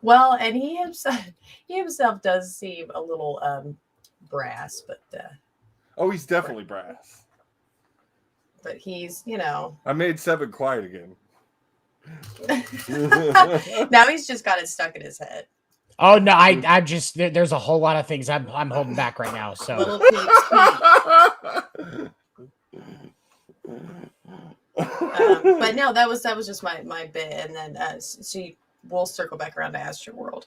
Speaker 2: Well, and he himself does seem a little brass, but
Speaker 1: Oh, he's definitely brass.
Speaker 2: he's
Speaker 1: I made 7 quiet again.
Speaker 2: now he's just got it stuck in his head.
Speaker 3: Oh no, I just there's a whole lot of things I'm holding back right now. So
Speaker 2: Little Pete's Pete. But no, that was just my bit, and then we'll circle back around to Astroworld.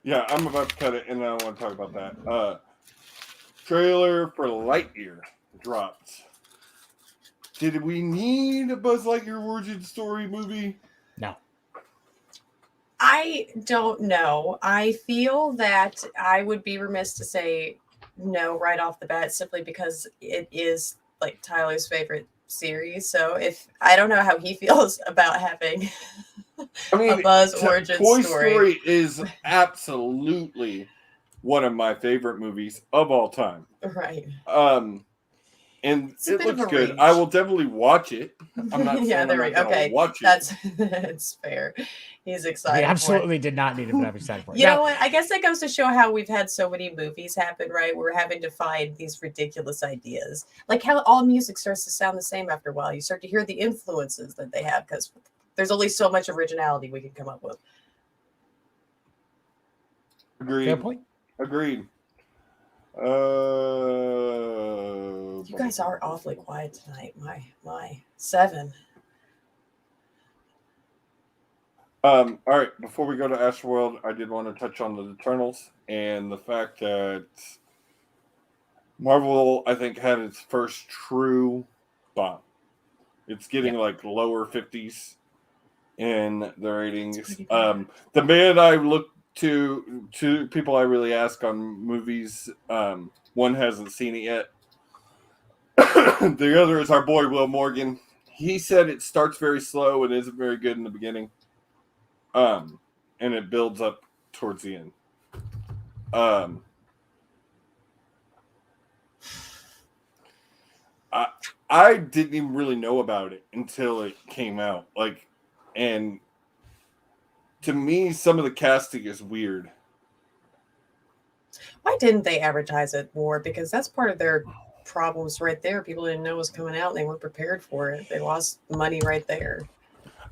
Speaker 1: Yeah, I'm about to cut it, and I want to talk about that. Trailer for Lightyear dropped. Did we need a Buzz Lightyear origin story movie?
Speaker 3: no.
Speaker 2: I don't know. I feel that I would be remiss to say no right off the bat, simply because it is like Tyler's favorite series. So I don't know how he feels about having a Buzz origin
Speaker 1: Toy
Speaker 2: story.
Speaker 1: Story is absolutely one of my favorite movies of all time.
Speaker 2: Right.
Speaker 1: And
Speaker 2: It's a
Speaker 1: it
Speaker 2: bit of
Speaker 1: looks
Speaker 2: a
Speaker 1: good.
Speaker 2: reach.
Speaker 1: I will definitely watch it. I'm not saying I'm not gonna watch it.
Speaker 2: That's fair. He's excited.
Speaker 3: We absolutely did not need it, but I'm excited for it.
Speaker 2: You
Speaker 3: Now,
Speaker 2: know what? I guess that goes to show how we've had so many movies happen, right? We're having to find these ridiculous ideas. Like how all music starts to sound the same after a while. You start to hear the influences that they have because there's only so much originality we can come up with.
Speaker 1: Agreed.
Speaker 3: fair point.
Speaker 1: Agreed.
Speaker 2: You guys are awfully quiet tonight. My 7.
Speaker 1: All right, before we go to Astroworld, I did want to touch on the Eternals and the fact that Marvel, I think, had its first true bomb. It's getting like lower 50s in the ratings. The man I look to people I really ask on movies, one hasn't seen it yet. The other is our boy Will Morgan. He said it starts very slow and isn't very good in the beginning. And it builds up towards the end. I didn't even really know about it until it came out. And to me, some of the casting is weird.
Speaker 2: Why didn't they advertise it more? Because that's part of their problems right there. People didn't know it was coming out and they weren't prepared for it. They lost money right there.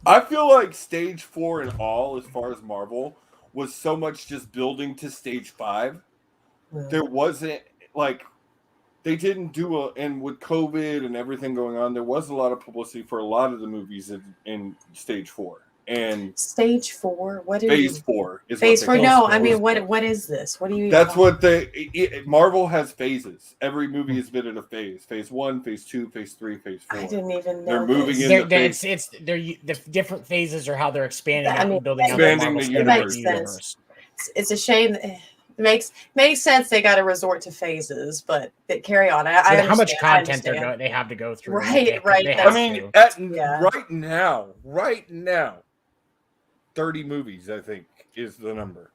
Speaker 1: I feel like stage 4 and all, as far as Marvel, was so much just building to stage 5.
Speaker 2: Yeah.
Speaker 1: There wasn't like they didn't do and with COVID and everything going on, there was a lot of publicity for a lot of the movies in stage 4 and
Speaker 2: Stage 4. What are
Speaker 1: phase
Speaker 2: you?
Speaker 1: 4 is
Speaker 2: Phase
Speaker 1: what
Speaker 2: 4.
Speaker 1: they
Speaker 2: No,
Speaker 1: call
Speaker 2: I
Speaker 1: it.
Speaker 2: mean, what is this? What do you?
Speaker 1: That's what Marvel has phases. Every movie has been in a phase. Phase 1, phase 2, phase 3, phase 4.
Speaker 2: I didn't even know.
Speaker 1: They're moving
Speaker 2: this.
Speaker 1: in.
Speaker 3: The different phases are how they're expanding
Speaker 2: I
Speaker 3: out
Speaker 2: mean,
Speaker 3: and building out
Speaker 1: expanding
Speaker 3: the
Speaker 1: the
Speaker 3: Marvel
Speaker 1: universe.
Speaker 3: Cinematic
Speaker 2: Makes
Speaker 3: Universe.
Speaker 2: It's a shame. It makes sense. They got to resort to phases, but carry on. I
Speaker 3: With how much
Speaker 2: understand, I
Speaker 3: content
Speaker 2: understand.
Speaker 3: they have to go through.
Speaker 2: Right.
Speaker 3: They
Speaker 1: I
Speaker 3: have
Speaker 1: mean,
Speaker 3: to.
Speaker 2: Yeah.
Speaker 1: right now, 30 movies, I think, is the number.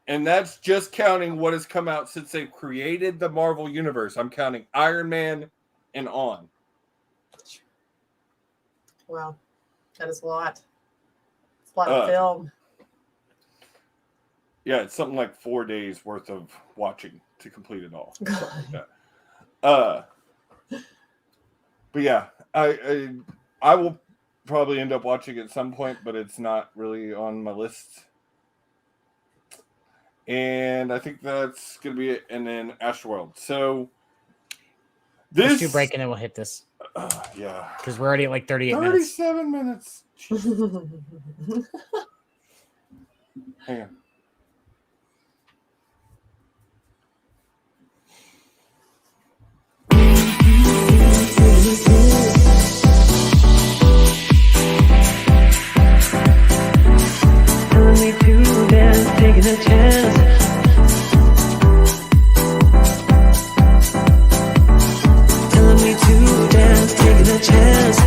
Speaker 1: And that's just counting what has come out since they've created the Marvel Universe. I'm counting Iron Man and on.
Speaker 2: Wow, that is a lot. It's a lot of film.
Speaker 1: Yeah, it's something like 4 days worth of watching to complete it all.
Speaker 2: God.
Speaker 1: Like that. But yeah, I will probably end up watching it at some point, but it's not really on my list. And I think that's gonna be it. And then Astroworld. So
Speaker 3: Let's do break and then we'll hit this.
Speaker 1: Yeah,
Speaker 3: because we're already at like 38 minutes.
Speaker 1: 37 minutes. Hang on.
Speaker 4: Telling me to dance, taking a chance. Telling me to dance, taking a chance.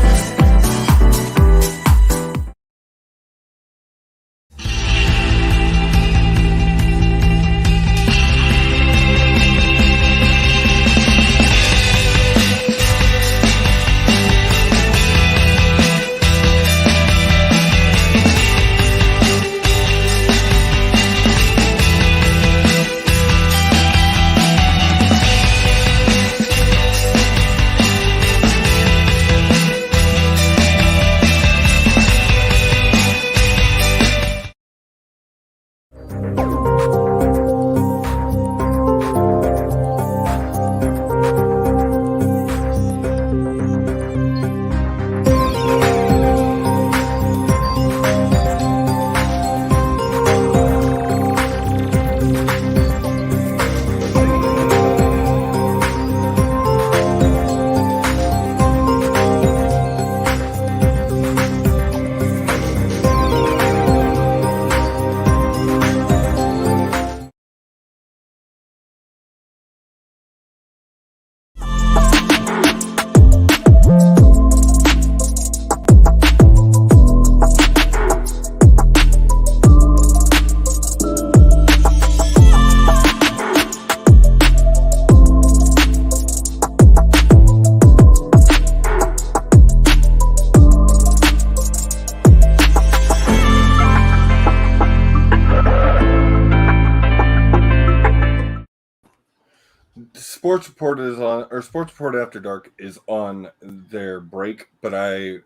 Speaker 1: Sports Report is on, or Sports Report After Dark is on their break, but I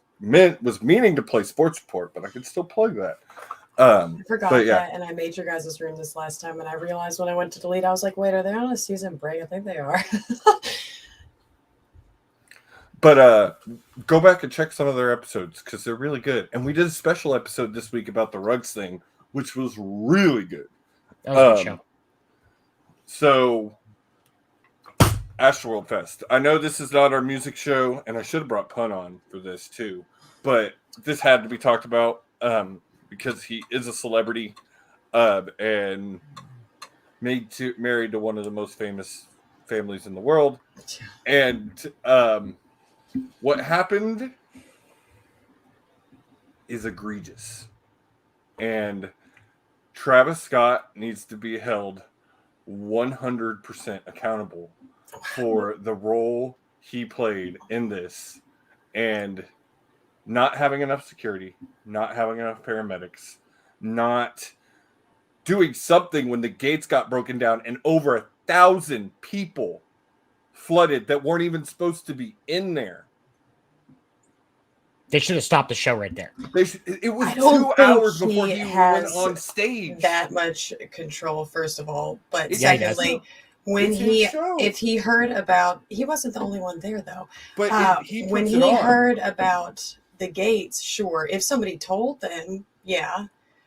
Speaker 1: was meaning to play Sports Report, but I could still plug that.
Speaker 2: I forgot
Speaker 1: but yeah.
Speaker 2: that, and I made your guys' room this last time, and I realized when I went to delete, I was like, wait, are they on a season break? I think they are.
Speaker 1: But go back and check some of their episodes because they're really good. And we did a special episode this week about the Rugs thing, which was really good.
Speaker 3: That was a good show.
Speaker 1: So, Astroworld Fest. I know this is not our music show, and I should have brought Pun on for this too, but this had to be talked about because he is a celebrity and married to one of the most famous families in the world. And what happened is egregious. And Travis Scott needs to be held 100% accountable for the role he played in this, and not having enough security, not having enough paramedics, not doing something when the gates got broken down and over 1,000 people flooded that weren't even supposed to be in there.
Speaker 3: They should have stopped the show right there.
Speaker 1: It was
Speaker 2: I don't
Speaker 1: 2
Speaker 2: think
Speaker 1: hours before
Speaker 2: he
Speaker 1: he went
Speaker 2: has
Speaker 1: on stage.
Speaker 2: that much control, first of all, but
Speaker 1: Yeah,
Speaker 3: he does.
Speaker 2: secondly, when
Speaker 1: It's his
Speaker 2: he
Speaker 1: show.
Speaker 2: if he heard about, he wasn't the only one there though.
Speaker 1: But he
Speaker 2: When
Speaker 1: puts it
Speaker 2: he
Speaker 1: on.
Speaker 2: heard about the gates, sure, if somebody told them, yeah,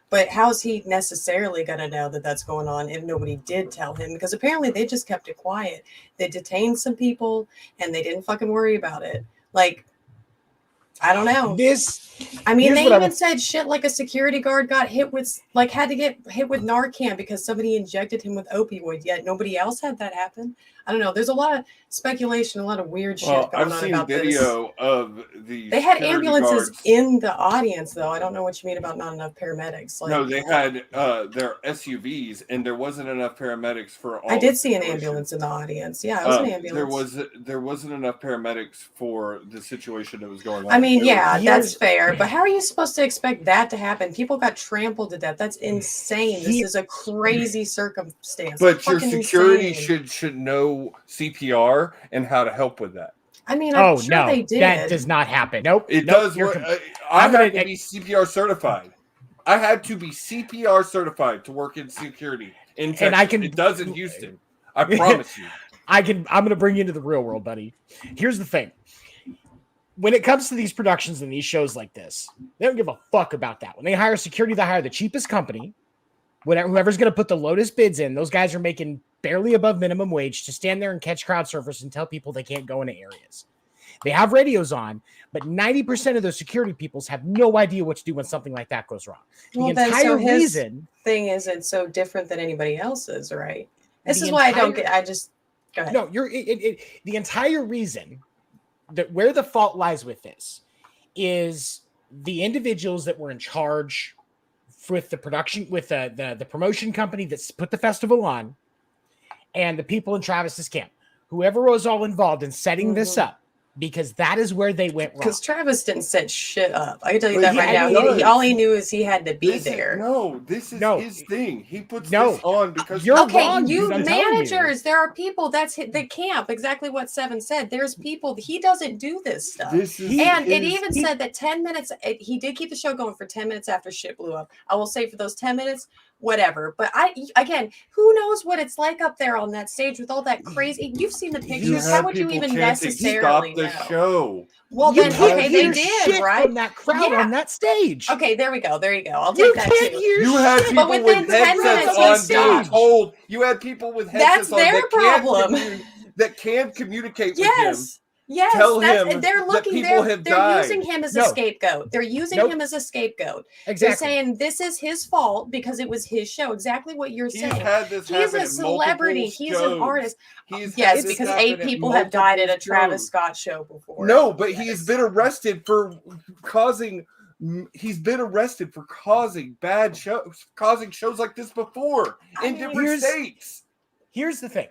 Speaker 2: but how's he necessarily going to know that that's going on if nobody did tell him? Because apparently they just kept it quiet. They detained some people and they didn't fucking worry about it. Like, I don't know. I mean,
Speaker 3: here's
Speaker 2: they
Speaker 3: what I
Speaker 2: even
Speaker 3: would-
Speaker 2: said shit like a security guard got hit with, like, had to get hit with Narcan because somebody injected him with opioid, yet nobody else had that happen. I don't know. There's a lot of speculation, a lot of weird shit
Speaker 1: Well,
Speaker 2: going
Speaker 1: I've
Speaker 2: on
Speaker 1: seen
Speaker 2: about this.
Speaker 1: video of the.
Speaker 2: They had
Speaker 1: security
Speaker 2: ambulances
Speaker 1: guards.
Speaker 2: in the audience, though. I don't know what you mean about not enough paramedics. Like,
Speaker 1: No, they had their SUVs, and there wasn't enough paramedics for all.
Speaker 2: I
Speaker 1: the
Speaker 2: did see an
Speaker 1: situations.
Speaker 2: ambulance in the audience. Yeah, it was an ambulance.
Speaker 1: There wasn't enough paramedics for the situation that was going on.
Speaker 2: I mean,
Speaker 1: There
Speaker 2: yeah,
Speaker 1: was-
Speaker 2: that's fair. But how are you supposed to expect that to happen? People got trampled to death. That's insane. This is a crazy circumstance.
Speaker 1: But your
Speaker 2: Fucking
Speaker 1: security
Speaker 2: insane.
Speaker 1: should know CPR and how to help with that.
Speaker 2: I mean, I'm sure
Speaker 3: no,
Speaker 2: they did.
Speaker 3: that does not happen. Nope.
Speaker 1: It
Speaker 3: nope,
Speaker 1: does.
Speaker 3: you're
Speaker 1: What,
Speaker 3: com-
Speaker 1: I
Speaker 3: I'm
Speaker 1: had
Speaker 3: gonna-
Speaker 1: to be CPR certified. I had to be CPR certified to work in security in Texas.
Speaker 3: And I can-
Speaker 1: It does in Houston. I promise you.
Speaker 3: I'm going to bring you into the real world, buddy. Here's the thing. When it comes to these productions and these shows like this, they don't give a fuck about that. When they hire security, they hire the cheapest company. Whoever's going to put the lowest bids in, those guys are making barely above minimum wage to stand there and catch crowd surfers and tell people they can't go into areas. They have radios on, but 90% of those security peoples have no idea what to do when something like that goes wrong. The
Speaker 2: Well, then,
Speaker 3: entire
Speaker 2: so his
Speaker 3: reason...
Speaker 2: thing isn't so different than anybody else's, right? This
Speaker 3: The
Speaker 2: is why I don't
Speaker 3: entire-
Speaker 2: get. I just go ahead.
Speaker 3: No, the entire reason that where the fault lies with this is the individuals that were in charge with the production, with the promotion company that's put the festival on, and the people in Travis's camp, whoever was all involved in setting this up, because that is where they went wrong.
Speaker 2: Because Travis didn't set shit up. I can tell you
Speaker 1: But
Speaker 2: that
Speaker 1: he
Speaker 2: right now.
Speaker 1: does.
Speaker 2: All he knew is he had to be
Speaker 1: This
Speaker 2: there.
Speaker 1: This is
Speaker 3: No.
Speaker 1: his thing. He puts
Speaker 3: No.
Speaker 1: this on because
Speaker 3: You're
Speaker 2: Okay,
Speaker 3: wrong,
Speaker 2: you
Speaker 3: dude, I'm telling you.
Speaker 2: managers, there are people. That's the camp. Exactly what Seven said. There's people. He doesn't do this stuff.
Speaker 1: this is
Speaker 2: And it
Speaker 1: his-
Speaker 2: even said that 10 minutes, he did keep the show going for 10 minutes after shit blew up. I will say for those 10 minutes, whatever. But again, who knows what it's like up there on that stage with all that crazy, you've seen the
Speaker 1: You
Speaker 2: pictures.
Speaker 1: have
Speaker 2: How would you
Speaker 1: people
Speaker 2: even
Speaker 1: chanting,
Speaker 2: necessarily
Speaker 1: stop the
Speaker 2: know?
Speaker 1: show.
Speaker 2: Well,
Speaker 3: You
Speaker 2: then,
Speaker 3: can't
Speaker 2: okay, they
Speaker 3: hear
Speaker 2: did,
Speaker 3: shit
Speaker 2: right?
Speaker 3: from that crowd
Speaker 2: Yeah.
Speaker 3: on that stage.
Speaker 2: Okay, there we go. There you go. I'll
Speaker 3: You
Speaker 2: take that
Speaker 3: can't
Speaker 2: too.
Speaker 3: hear
Speaker 1: You had
Speaker 3: shit.
Speaker 1: people
Speaker 2: within
Speaker 1: with
Speaker 2: 10
Speaker 1: headsets
Speaker 2: minutes,
Speaker 1: on
Speaker 2: they
Speaker 1: being
Speaker 2: stopped.
Speaker 1: told. You had people with headsets
Speaker 2: That's
Speaker 1: on
Speaker 2: their
Speaker 1: that can't
Speaker 2: problem.
Speaker 1: that can communicate with him.
Speaker 2: Yes,
Speaker 1: Tell him
Speaker 2: and they're
Speaker 1: that
Speaker 2: looking.
Speaker 1: people have
Speaker 2: They're
Speaker 1: died.
Speaker 2: using him as a
Speaker 3: No.
Speaker 2: scapegoat. They're using
Speaker 3: Nope.
Speaker 2: him as a scapegoat. They're
Speaker 3: Exactly.
Speaker 2: saying this is his fault because it was his show. Exactly what you're
Speaker 1: He's
Speaker 2: saying.
Speaker 1: had this
Speaker 2: He's
Speaker 1: happen
Speaker 2: a
Speaker 1: at
Speaker 2: celebrity.
Speaker 1: multiple
Speaker 2: He's an
Speaker 1: shows.
Speaker 2: artist.
Speaker 1: He's had
Speaker 2: Yes,
Speaker 1: this
Speaker 2: because
Speaker 1: happen
Speaker 2: 8
Speaker 1: at
Speaker 2: people have died at a
Speaker 1: multiple
Speaker 2: Travis
Speaker 1: shows.
Speaker 2: Scott show before.
Speaker 1: No, but he
Speaker 2: Yes.
Speaker 1: has been arrested for causing. He's been arrested for causing bad shows, causing shows like this before
Speaker 2: I
Speaker 1: in
Speaker 2: mean,
Speaker 1: different
Speaker 3: here's-
Speaker 1: states.
Speaker 3: Here's the thing.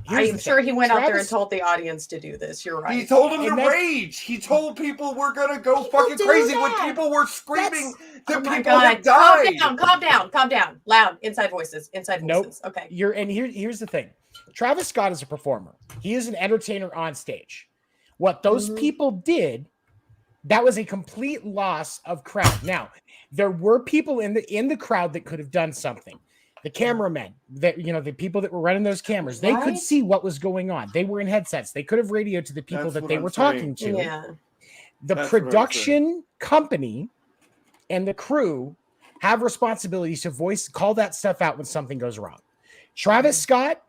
Speaker 3: Here's
Speaker 2: I'm
Speaker 3: the
Speaker 2: sure
Speaker 3: thing.
Speaker 2: he went out there and
Speaker 3: Travis-
Speaker 2: told the audience to do this. You're right.
Speaker 1: He told him
Speaker 3: And
Speaker 1: to
Speaker 3: that's-
Speaker 1: rage. He told people we're gonna go
Speaker 2: People
Speaker 1: fucking
Speaker 2: do
Speaker 1: crazy when
Speaker 2: that.
Speaker 1: people were screaming that
Speaker 2: Oh my
Speaker 1: people
Speaker 2: God.
Speaker 1: had died.
Speaker 2: Calm down. Loud. Inside voices.
Speaker 3: Nope.
Speaker 2: Okay.
Speaker 3: Here's the thing. Travis Scott is a performer. He is an entertainer on stage. What those
Speaker 2: Mhm.
Speaker 3: people did, that was a complete loss of crowd. Now, there were people in the crowd that could have done something. The cameramen, the people that were running those cameras, they could
Speaker 2: Right.
Speaker 3: see what was going on. They were in headsets. They could have radioed to the people
Speaker 1: That's
Speaker 3: that
Speaker 1: what
Speaker 3: they
Speaker 1: I'm
Speaker 3: were
Speaker 1: saying.
Speaker 3: talking to.
Speaker 2: Yeah.
Speaker 3: The
Speaker 1: That's what I'm
Speaker 3: production company and the crew have responsibilities to call that stuff out when something goes wrong. Travis Scott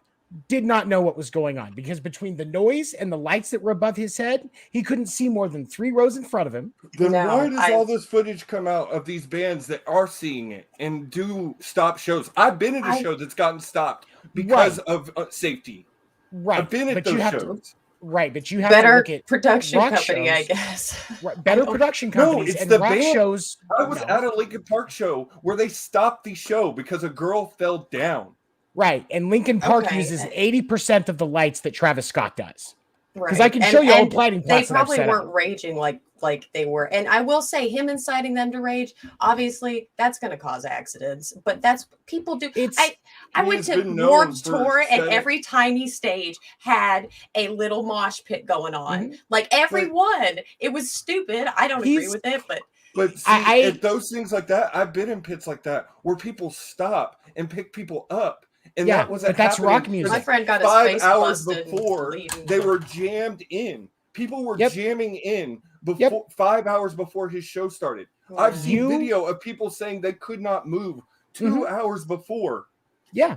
Speaker 3: did not know what was going on because between the noise and the lights that were above his head, he couldn't see more than 3 rows in front of him.
Speaker 1: Then
Speaker 2: No,
Speaker 1: why does
Speaker 2: I-
Speaker 1: all this footage come out of these bands that are seeing it and do stop shows? I've been at a show that's gotten stopped because of safety.
Speaker 3: Right.
Speaker 1: I've been at
Speaker 3: but
Speaker 1: those
Speaker 3: you have
Speaker 1: shows.
Speaker 3: but you have to
Speaker 2: Better
Speaker 3: look at
Speaker 2: production
Speaker 3: rock
Speaker 2: company, I
Speaker 3: shows.
Speaker 2: guess.
Speaker 3: better
Speaker 2: don't-
Speaker 3: production
Speaker 1: No,
Speaker 3: companies
Speaker 1: it's
Speaker 3: and
Speaker 1: the
Speaker 3: rock
Speaker 1: band.
Speaker 3: shows.
Speaker 1: I was at a Lincoln Park show where they stopped the show because a girl fell down.
Speaker 3: Right. And Lincoln Park
Speaker 2: Okay.
Speaker 3: uses 80% of the lights that Travis Scott does.
Speaker 2: Right.
Speaker 3: I can show you old
Speaker 2: and
Speaker 3: lighting
Speaker 2: They
Speaker 3: plots that I've
Speaker 2: probably
Speaker 3: set
Speaker 2: weren't
Speaker 3: up.
Speaker 2: raging like like they were. And I will say, him inciting them to rage, obviously, that's going to cause accidents. But that's people do. I
Speaker 1: He
Speaker 2: went
Speaker 1: has
Speaker 2: to
Speaker 1: been known
Speaker 2: Warped
Speaker 1: for
Speaker 2: Tour, and
Speaker 1: setting-
Speaker 2: every tiny stage had a little mosh pit going on.
Speaker 3: Mhm.
Speaker 2: Like everyone, it was stupid. I don't agree
Speaker 3: He's-
Speaker 2: with it, but
Speaker 1: But see, at those things like that, I've been in pits like that where people stop and pick people up. And
Speaker 3: Yeah,
Speaker 1: that wasn't
Speaker 3: but that's rock
Speaker 1: happening
Speaker 3: music.
Speaker 2: my friend got his
Speaker 1: 5
Speaker 2: face
Speaker 1: hours
Speaker 2: busted
Speaker 1: before
Speaker 2: leaving.
Speaker 1: they were jammed in. People were
Speaker 3: Yep.
Speaker 1: jamming in before 5 hours before his show started. I've seen
Speaker 3: You-
Speaker 1: video of people saying they could not move 2 hours before.
Speaker 3: Yeah.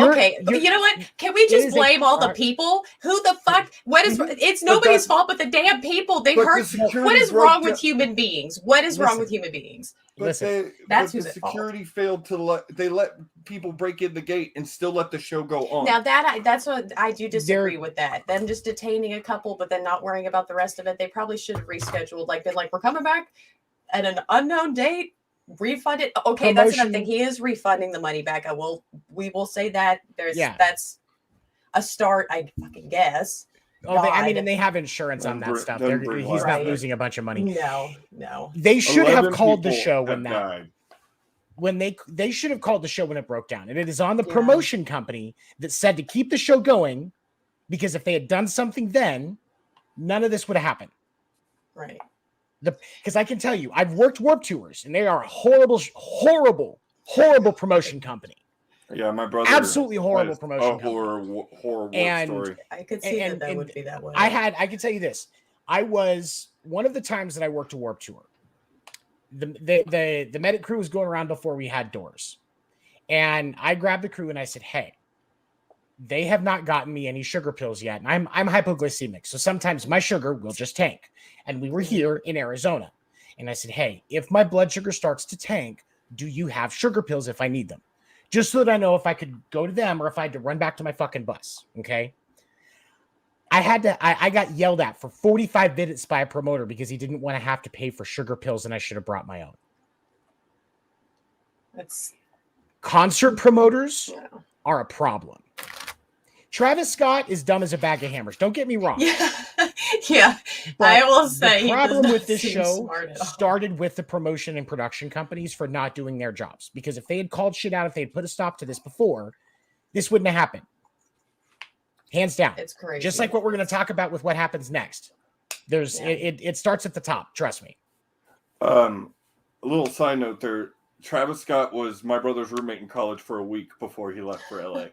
Speaker 2: Okay, but you know what? Can we just
Speaker 3: is a
Speaker 2: blame all the
Speaker 3: part-
Speaker 2: people? Who the fuck? What is? It's
Speaker 1: But
Speaker 2: nobody's
Speaker 1: that's-
Speaker 2: fault but the damn people. They
Speaker 1: but the
Speaker 2: hurt.
Speaker 1: security
Speaker 2: What is
Speaker 1: broke
Speaker 2: wrong
Speaker 1: down-
Speaker 2: with human beings? What is wrong
Speaker 3: Listen.
Speaker 2: with human beings?
Speaker 1: But
Speaker 3: Listen,
Speaker 2: that's
Speaker 1: the
Speaker 2: who's at fault.
Speaker 1: security failed to let people break in the gate and still let the show go on.
Speaker 2: Now that's what I do disagree with that. Them just detaining a couple, but then not worrying about the rest of it. They probably should have rescheduled. Like been like, we're coming back at an unknown date. Refund it. Okay, that's another thing. He is refunding the money back. We will say that. That's a start, I fucking guess.
Speaker 3: And they have insurance on that stuff. He's not
Speaker 2: Right.
Speaker 3: losing a bunch of money.
Speaker 2: No.
Speaker 3: They should have
Speaker 1: 11
Speaker 3: called the
Speaker 1: people
Speaker 3: show
Speaker 1: have
Speaker 3: when that
Speaker 1: died.
Speaker 3: when they should have called the show when it broke down. And it is on the
Speaker 2: Yeah.
Speaker 3: promotion company that said to keep the show going, because if they had done something then, none of this would have happened.
Speaker 2: Right.
Speaker 3: Because I can tell you, I've worked Warped Tours, and they are a horrible promotion company.
Speaker 1: Yeah, my brother.
Speaker 3: Absolutely horrible
Speaker 1: has
Speaker 3: promotion
Speaker 1: A horror war
Speaker 3: And-
Speaker 1: story.
Speaker 2: I could see
Speaker 3: And-
Speaker 2: that
Speaker 3: and
Speaker 2: would be that way.
Speaker 3: I can tell you this. I was one of the times that I worked a Warped Tour. The medic crew was going around before we had doors. And I grabbed the crew and I said, hey, they have not gotten me any sugar pills yet. And I'm hypoglycemic. So sometimes my sugar will just tank. And we were here in Arizona. And I said, hey, if my blood sugar starts to tank, do you have sugar pills if I need them? Just so that I know if I could go to them or if I had to run back to my fucking bus. Okay. I got yelled at for 45 minutes by a promoter because he didn't want to have to pay for sugar pills and I should have brought my own.
Speaker 2: That's
Speaker 3: Concert promoters
Speaker 2: yeah.
Speaker 3: are a problem. Travis Scott is dumb as a bag of hammers. Don't get me wrong.
Speaker 2: Yeah.
Speaker 3: But
Speaker 2: I will say
Speaker 3: the
Speaker 2: he does
Speaker 3: problem
Speaker 2: not
Speaker 3: with this
Speaker 2: seem
Speaker 3: show
Speaker 2: smart at all.
Speaker 3: started with the promotion and production companies for not doing their jobs. Because if they had called shit out, if they had put a stop to this before, this wouldn't have happened. Hands down.
Speaker 2: It's crazy.
Speaker 3: Just like what we're going to talk about with what happens next. There's
Speaker 2: Yeah.
Speaker 3: it starts at the top. Trust me.
Speaker 1: A little side note there. Travis Scott was my brother's roommate in college for a week before he left for LA.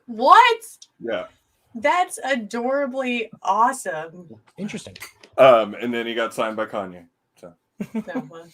Speaker 2: What?
Speaker 1: Yeah.
Speaker 2: That's adorably awesome.
Speaker 3: Interesting.
Speaker 1: And then he got signed by Kanye. So
Speaker 2: No, well,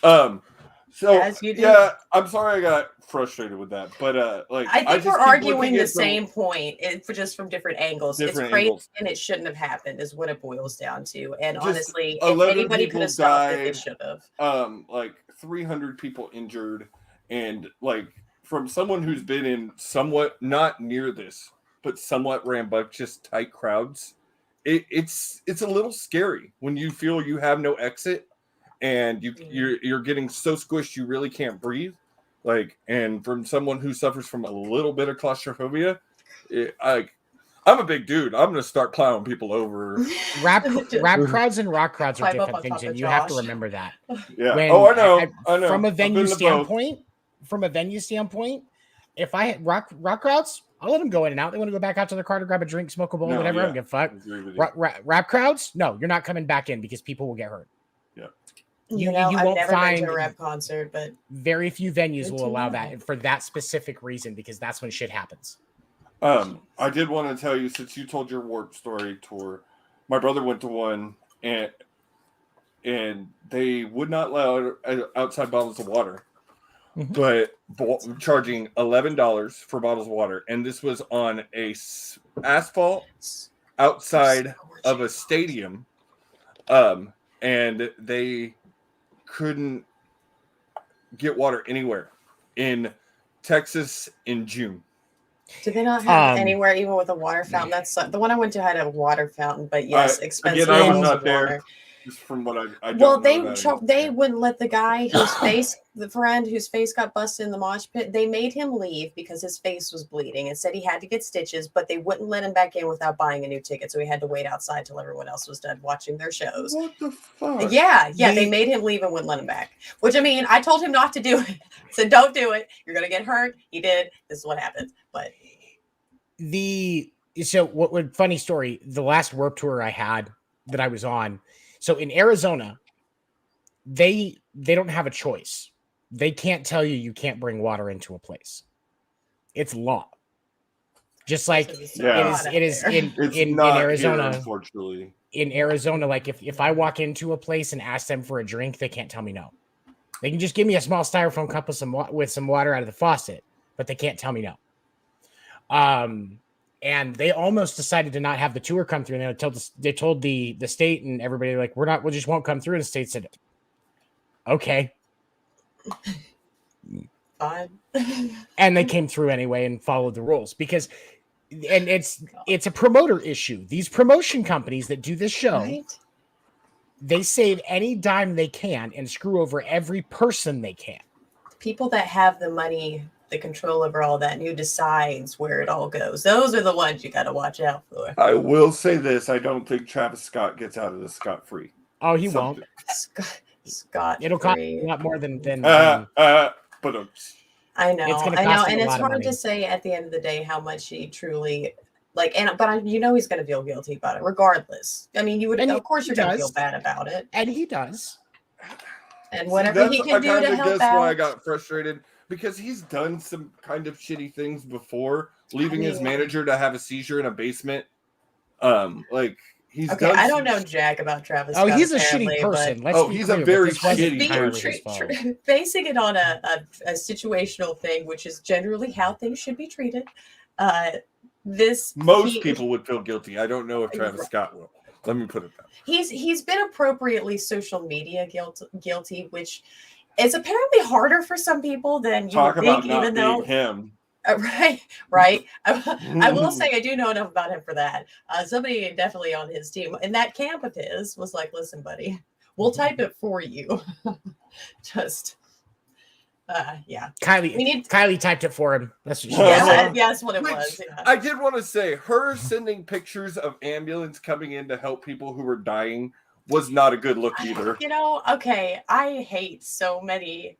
Speaker 2: no.
Speaker 1: so
Speaker 2: As you do.
Speaker 1: yeah, I'm sorry I got frustrated with that. But like
Speaker 2: I think
Speaker 1: just
Speaker 2: we're
Speaker 1: keep
Speaker 2: arguing
Speaker 1: looking
Speaker 2: the
Speaker 1: at
Speaker 2: same point, just from different angles.
Speaker 1: Different
Speaker 2: it's crazy
Speaker 1: angles.
Speaker 2: and it shouldn't have happened, is what it boils down to. And
Speaker 1: Just
Speaker 2: honestly, if
Speaker 1: 11
Speaker 2: anybody
Speaker 1: people
Speaker 2: could have stopped it, they
Speaker 1: died.
Speaker 2: should have.
Speaker 1: like 300 people injured, and like from someone who's been in somewhat not near this, but somewhat rambunctious tight crowds, it's a little scary when you feel you have no exit and you're getting so squished you really can't breathe. Like, and from someone who suffers from a little bit of claustrophobia, I'm a big dude. I'm gonna start plowing people over.
Speaker 3: Rap crowds and rock crowds are
Speaker 2: Climb up
Speaker 3: different
Speaker 2: on
Speaker 3: things,
Speaker 2: top
Speaker 3: and
Speaker 2: of
Speaker 3: you have to
Speaker 2: Josh.
Speaker 3: remember that.
Speaker 1: Yeah.
Speaker 3: When
Speaker 1: Oh, I know. I know.
Speaker 3: From a
Speaker 1: I've
Speaker 3: venue
Speaker 1: been to both.
Speaker 3: standpoint, if I had rock crowds, I'll let them go in and out. They want to go back out to their car to grab a drink, smoke a bowl,
Speaker 1: No,
Speaker 3: whatever. I don't
Speaker 1: yeah.
Speaker 3: give a fuck.
Speaker 1: I agree with you.
Speaker 3: Rap crowds, no, you're not coming back in because people will get hurt.
Speaker 2: You know,
Speaker 3: you
Speaker 2: I've
Speaker 3: won't
Speaker 2: never been
Speaker 3: find
Speaker 2: to a rap concert, but
Speaker 3: very few venues
Speaker 2: Good
Speaker 3: will
Speaker 2: to
Speaker 3: allow
Speaker 2: know.
Speaker 3: that for that specific reason because that's when shit happens.
Speaker 1: I did want to tell you, since you told your Warped Story tour, my brother went to one and they would not allow outside bottles of water,
Speaker 3: Mhm.
Speaker 1: but charging $11 for bottles of water, and this was on a asphalt outside of a stadium, and they couldn't get water anywhere in Texas in June.
Speaker 2: do they not have
Speaker 3: Um,
Speaker 2: anywhere even with a water fountain? That's the one I went to had a water fountain, but yes, expensive
Speaker 1: again, I was
Speaker 2: bottles
Speaker 1: not
Speaker 2: of
Speaker 1: there.
Speaker 2: water.
Speaker 1: Just from what I don't
Speaker 2: Well,
Speaker 1: know that.
Speaker 2: they wouldn't let the guy the friend whose face got busted in the mosh pit. They made him leave because his face was bleeding and said he had to get stitches, but they wouldn't let him back in without buying a new ticket. So he had to wait outside till everyone else was done watching their shows.
Speaker 1: What the fuck?
Speaker 2: Yeah, they made him leave and wouldn't let him back. Which, I mean, I told him not to do it. I said, don't do it. You're gonna get hurt. He did. This is what happened. But
Speaker 3: funny story, the last Warped Tour I had that I was on. So in Arizona, they don't have a choice. They can't tell you can't bring water into a place. It's law. Just like it is in Arizona.
Speaker 1: Here, unfortunately.
Speaker 3: In Arizona, like if I walk into a place and ask them for a drink, they can't tell me no. They can just give me a small styrofoam cup with some water out of the faucet, but they can't tell me no. And they almost decided to not have the tour come through. And they told the state and everybody, like, we just won't come through. And the state said, okay.
Speaker 2: fine.
Speaker 3: And they came through anyway and followed the rules because, and it's a promoter issue. These promotion companies that do this show,
Speaker 2: Right?
Speaker 3: they save any dime they can and screw over every person they can.
Speaker 2: People that have the money, the control over all that, and who decides where it all goes. Those are the ones you got to watch out for.
Speaker 1: I will say this: I don't think Travis Scott gets out of this scot-free.
Speaker 3: Oh, he won't.
Speaker 2: Scott.
Speaker 3: It'll cost a lot more than.
Speaker 1: But
Speaker 2: I know,
Speaker 3: It's gonna
Speaker 2: I know,
Speaker 3: cost him
Speaker 2: and
Speaker 3: a
Speaker 2: it's
Speaker 3: lot of
Speaker 2: hard
Speaker 3: money.
Speaker 2: to say at the end of the day how much he truly like. You know he's going to feel guilty about it, regardless. I mean, of course, you're going to feel bad about it,
Speaker 3: And he does.
Speaker 2: and whatever he can do to help out.
Speaker 1: Why I got frustrated, because he's done some kind of shitty things before, leaving his manager to have a seizure in a basement. He's
Speaker 2: Okay,
Speaker 1: done
Speaker 2: I don't know jack about Travis.
Speaker 3: Oh,
Speaker 2: Scott,
Speaker 3: he's a
Speaker 2: apparently,
Speaker 3: shitty
Speaker 2: but
Speaker 3: person. Let's be
Speaker 1: he's a
Speaker 3: clear,
Speaker 1: very
Speaker 3: but this wasn't
Speaker 1: shitty
Speaker 3: entirely
Speaker 1: person.
Speaker 3: his fault.
Speaker 2: Basing it on a situational thing, which is generally how things should be treated.
Speaker 1: Most people would feel guilty. I don't know if Travis Scott will. Let me put it that way.
Speaker 2: He's been appropriately social media guilty, which is apparently harder for some people than you
Speaker 1: Talk
Speaker 2: would
Speaker 1: about
Speaker 2: think,
Speaker 1: not
Speaker 2: even
Speaker 1: being
Speaker 2: though
Speaker 1: him.
Speaker 2: right. I will say I do know enough about him for that. Somebody definitely on his team in that camp of his was like, "Listen, buddy, we'll type it for you." Just, yeah.
Speaker 3: Kylie typed it for him. That's what she
Speaker 2: Yeah,
Speaker 3: said.
Speaker 2: that's what it was. Yeah.
Speaker 1: I did want to say, her sending pictures of ambulance coming in to help people who were dying was not a good look either.
Speaker 2: You know, okay, I hate so many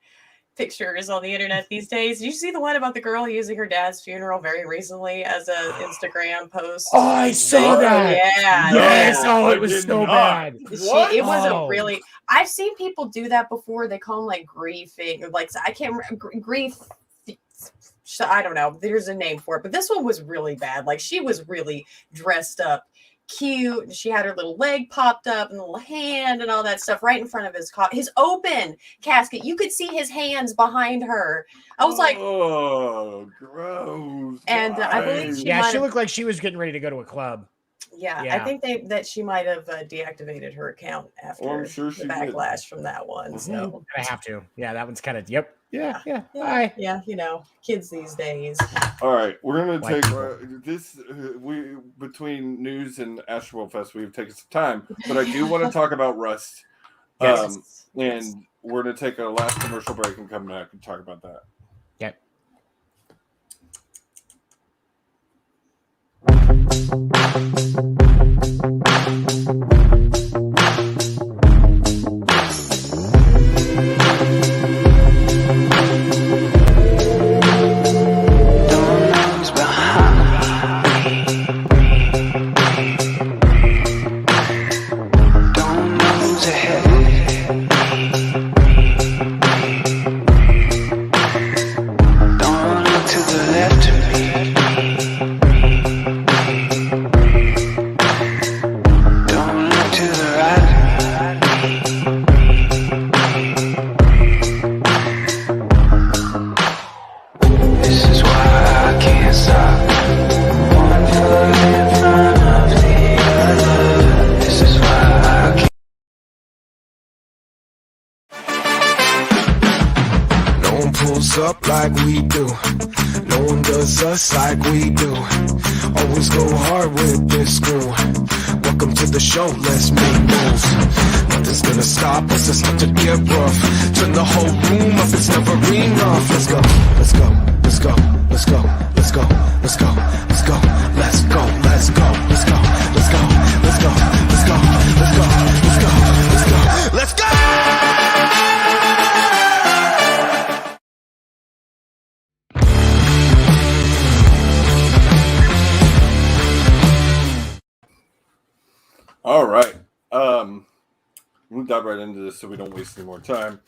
Speaker 2: pictures on the internet these days. Did you see the one about the girl using her dad's funeral very recently as an Instagram post?
Speaker 3: Oh, I saw that.
Speaker 2: Yeah.
Speaker 3: Yes.
Speaker 2: yeah.
Speaker 3: Oh, it was so bad.
Speaker 2: It wasn't
Speaker 3: Oh.
Speaker 2: really. I've seen people do that before. They call them like griefing, like I can't remember grief. I don't know. There's a name for it, but this one was really bad. Like she was really dressed up, cute. She had her little leg popped up and the little hand and all that stuff right in front of his open casket. You could see his hands behind her. I was like,
Speaker 1: oh, gross.
Speaker 2: And, I believe
Speaker 3: She looked like she was getting ready to go to a club.
Speaker 2: yeah.
Speaker 3: Yeah.
Speaker 2: I think that she might have deactivated her account after
Speaker 1: I'm sure she
Speaker 2: the
Speaker 1: did.
Speaker 2: backlash from that one.
Speaker 1: Mhm.
Speaker 2: So
Speaker 3: I have to. Yeah, that one's kind of. Yep. Yeah.
Speaker 2: yeah, yeah, you know, kids these days.
Speaker 1: All right, we're gonna
Speaker 3: White
Speaker 1: take
Speaker 3: people.
Speaker 1: this. We between news and Astroworld Fest, we've taken some time, but I do want to talk about Rust.
Speaker 3: Yes.
Speaker 1: And we're gonna take a last commercial break and come back and talk about that.
Speaker 3: Yep.
Speaker 5: No one pulls up like we do. No one does us like we do. Always go hard with this crew. What welcome to the show. Let's make moves. Nothing's gonna stop us. It's not to get rough. Turn the whole room up. It's never enough. Let's go. Let's go. Let's go. Let's go. Let's go. Let's go. Let's go. Let's go. Let's go. Let's go. Let's go. Let's go. Let's go. Let's go. Let's go. Let's go. Let's go.
Speaker 1: All right. We'll dive right into this so we don't waste any more time.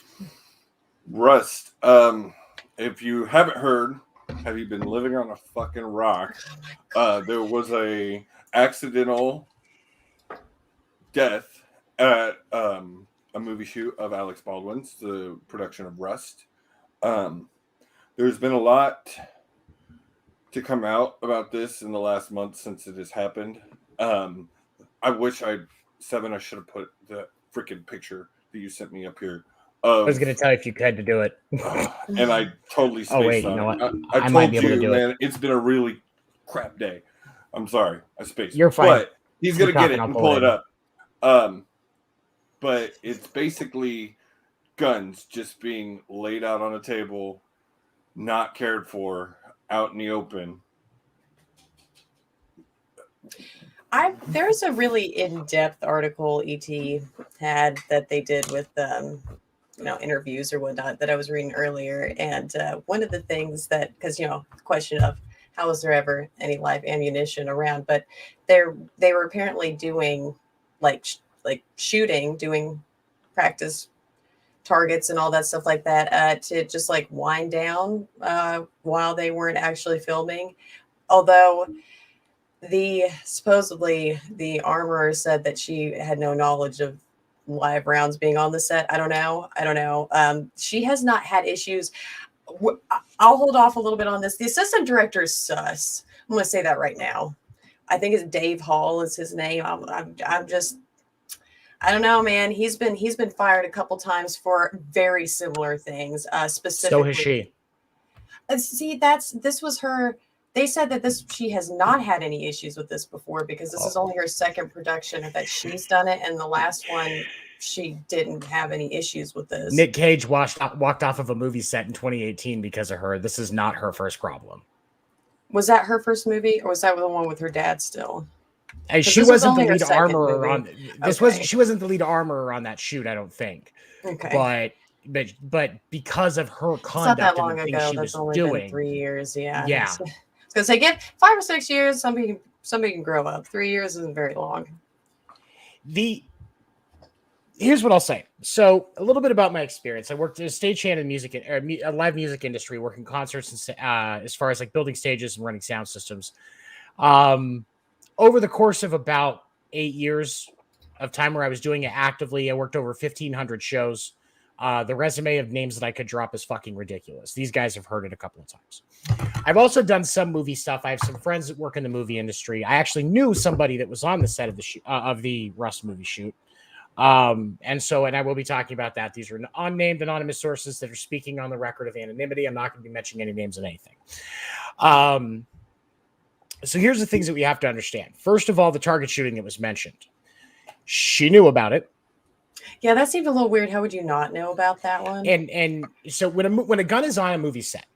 Speaker 1: Rust. If you haven't heard, have you been living on a fucking rock? There was a accidental death at a movie shoot of Alex Baldwin's, the production of Rust. There's been a lot to come out about this in the last month since it has happened. I wish I should have put the freaking picture that you sent me up here.
Speaker 3: I was going to tell you if you had to do it.
Speaker 1: And I totally spaced
Speaker 3: wait,
Speaker 1: on
Speaker 3: you know
Speaker 1: it.
Speaker 3: what?
Speaker 1: I told
Speaker 3: might be able
Speaker 1: you,
Speaker 3: to do
Speaker 1: man, it's been a really crap day. I'm sorry. I spaced.
Speaker 3: You're fine.
Speaker 1: But he's going to get it
Speaker 3: I'll
Speaker 1: and
Speaker 3: pull
Speaker 1: pull
Speaker 3: it
Speaker 1: it up. But it's basically guns just being laid out on a table, not cared for, out in the open.
Speaker 2: There's a really in-depth article ET had that they did with interviews or whatnot that I was reading earlier, and one of the things that, because the question of how was there ever any live ammunition around, but they were apparently doing like shooting, doing practice targets and all that stuff like that to just like wind down while they weren't actually filming, although supposedly the armorer said that she had no knowledge of live rounds being on the set. I don't know. She has not had issues. I'll hold off a little bit on this. The assistant director is sus. I'm going to say that right now. I think it's Dave Hall is his name. I'm just, I don't know, man. He's been fired a couple times for very similar things. Specifically,
Speaker 3: So has she.
Speaker 2: See, this was her. They said that she has not had any issues with this before because this is only her second production that she's done it, and the last one she didn't have any issues with this.
Speaker 3: Nick Cage walked off of a movie set in 2018 because of her. This is not her first problem.
Speaker 2: Was that her first movie, or was that the one with her dad still?
Speaker 3: She wasn't the lead armorer on this. She wasn't the lead armorer on that shoot, I don't think.
Speaker 2: Okay.
Speaker 3: But because of her
Speaker 2: It's not
Speaker 3: conduct
Speaker 2: that long
Speaker 3: and the
Speaker 2: ago.
Speaker 3: things she
Speaker 2: That's
Speaker 3: was
Speaker 2: only
Speaker 3: doing,
Speaker 2: been 3 years. Yeah.
Speaker 3: Yeah.
Speaker 2: Because they give 5 or 6 years. Somebody can grow up. 3 years isn't very long.
Speaker 3: Here's what I'll say. So a little bit about my experience. I worked as a stagehand in a live music industry, working concerts and as far as like building stages and running sound systems. Over the course of about 8 years of time where I was doing it actively, I worked over 1,500 shows. The resume of names that I could drop is fucking ridiculous. These guys have heard it a couple of times. I've also done some movie stuff. I have some friends that work in the movie industry. I actually knew somebody that was on the set of the Rust movie shoot. And I will be talking about that. These are unnamed anonymous sources that are speaking on the record of anonymity. I'm not going to be mentioning any names of anything. So here's the things that we have to understand. First of all, the target shooting that was mentioned. She knew about it.
Speaker 2: Yeah, that seemed a little weird. How would you not know about that one?
Speaker 3: And so when a gun is on a movie set,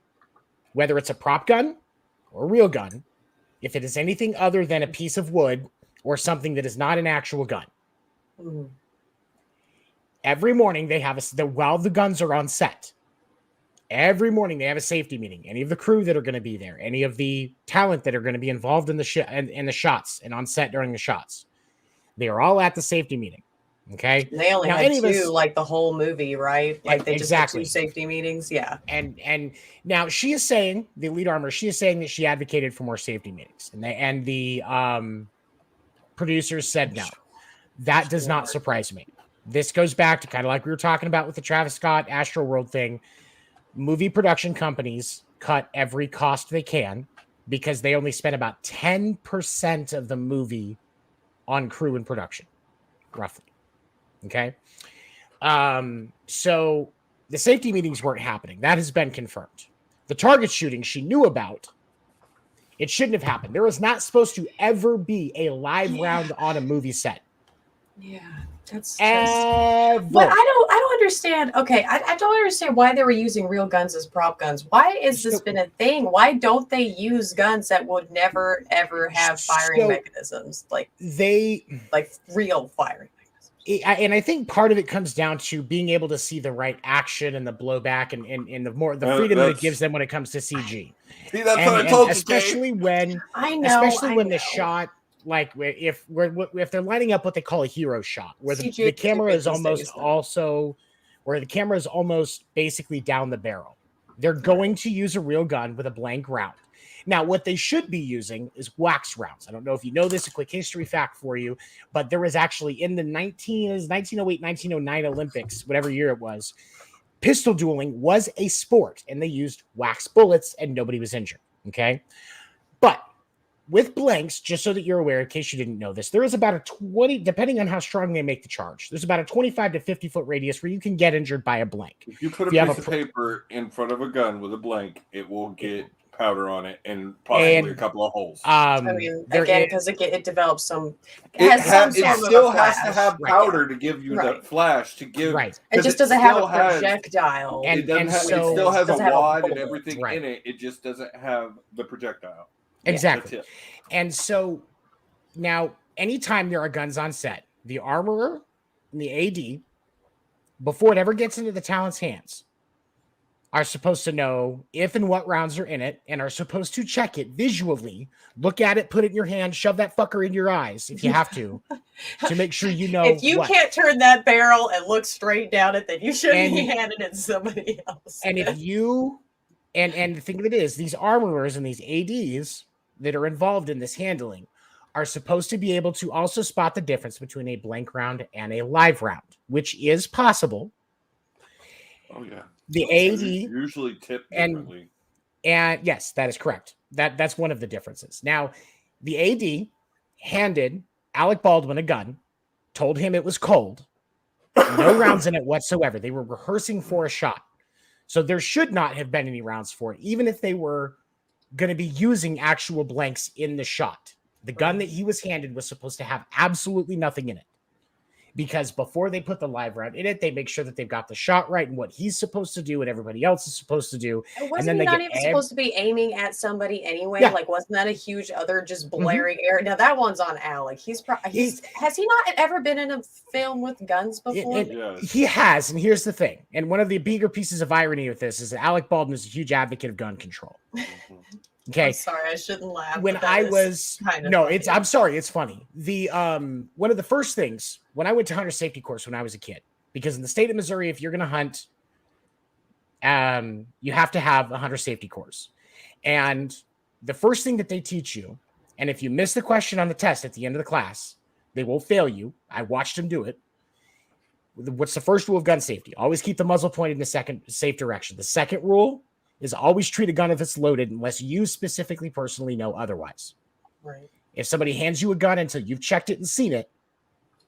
Speaker 3: whether it's a prop gun or a real gun, if it is anything other than a piece of wood or something that is not an actual gun, every morning they have while the guns are on set, every morning they have a safety meeting. Any of the crew that are going to be there, any of the talent that are going to be involved in the shots and on set during the shots, they are all at the safety meeting. Okay.
Speaker 2: They only had two, like the whole movie, right? Like they just had 2 safety meetings. Yeah.
Speaker 3: And now she is saying, the lead armor, she is saying that she advocated for more safety meetings, and the producers said no. That does not surprise me. This goes back to kind of like we were talking about with the Travis Scott Astroworld thing. Movie production companies cut every cost they can because they only spend about 10% of the movie on crew and production, roughly. Okay. So the safety meetings weren't happening. That has been confirmed. The target shooting she knew about It shouldn't have happened. There is not supposed to ever be a live round on a movie set.
Speaker 2: Yeah, that's just.
Speaker 3: Ever.
Speaker 2: But I don't understand. Okay, I don't understand why they were using real guns as prop guns. Why has this been a thing? Why don't they use guns that would never ever have firing mechanisms like real firing mechanisms?
Speaker 3: And I think part of it comes down to being able to see the right action and the blowback and the freedom that it gives them when it comes to CG.
Speaker 1: See, that's what I told you,
Speaker 3: especially
Speaker 1: Dave.
Speaker 3: when the shot, like if they're lining up what they call a hero shot, where the camera is almost basically down the barrel. They're going to use a real gun with a blank round. Now, what they should be using is wax rounds. I don't know if you know this, a quick history fact for you, but there was actually in the 1908, 1909 Olympics, whatever year it was, pistol dueling was a sport, and they used wax bullets, and nobody was injured, okay? But with blanks, just so that you're aware, in case you didn't know this, there is about a 20, depending on how strong they make the charge, there's about a 25 to 50-foot radius where you can get injured by a blank.
Speaker 1: If you put a piece of paper in front of a gun with a blank, it will get powder on it and possibly a couple of holes.
Speaker 2: I mean, again, because it develops some.
Speaker 1: It still has to have powder to give you the flash to give.
Speaker 3: Right.
Speaker 2: It just doesn't have a projectile.
Speaker 1: It still has a wad and everything in it. It just doesn't have the projectile.
Speaker 3: Exactly. And so now, anytime there are guns on set, the armorer and the AD, before it ever gets into the talent's hands, are supposed to know if and what rounds are in it and are supposed to check it visually, look at it, put it in your hand, shove that fucker in your eyes if you have to make sure you know.
Speaker 2: If you can't turn that barrel and look straight down it, then you shouldn't be handing it to somebody else.
Speaker 3: And if you, and the thing of it is, these armorers and these ADs that are involved in this handling are supposed to be able to also spot the difference between a blank round and a live round, which is possible.
Speaker 1: Oh, yeah.
Speaker 3: The AD
Speaker 1: usually tip differently.
Speaker 3: And yes, that is correct. That's one of the differences. Now, the AD handed Alec Baldwin a gun, told him it was cold, no rounds in it whatsoever. They were rehearsing for a shot. So there should not have been any rounds for it, even if they were going to be using actual blanks in the shot. The gun that he was handed was supposed to have absolutely nothing in it. Because before they put the live round in it, they make sure that they've got the shot right and what he's supposed to do and everybody else is supposed to do.
Speaker 2: And then he not even supposed to be aiming at somebody anyway? Yeah. Like, wasn't that a huge other just blaring air? Now, that one's on Alec. Has he not ever been in a film with guns before?
Speaker 3: He has, and here's the thing. And one of the bigger pieces of irony with this is that Alec Baldwin is a huge advocate of gun control. Okay.
Speaker 2: I'm sorry, I shouldn't laugh.
Speaker 3: I'm sorry, it's funny. The one of the first things when I went to hunter safety course when I was a kid, because in the state of Missouri, if you're going to hunt, you have to have a hunter safety course. And the first thing that they teach you, and if you miss the question on the test at the end of the class, they will fail you. I watched them do it. What's the first rule of gun safety? Always keep the muzzle pointed in the safe direction. The second rule is always treat a gun if it's loaded unless you specifically personally know otherwise.
Speaker 2: Right.
Speaker 3: If somebody hands you a gun until you've checked it and seen it,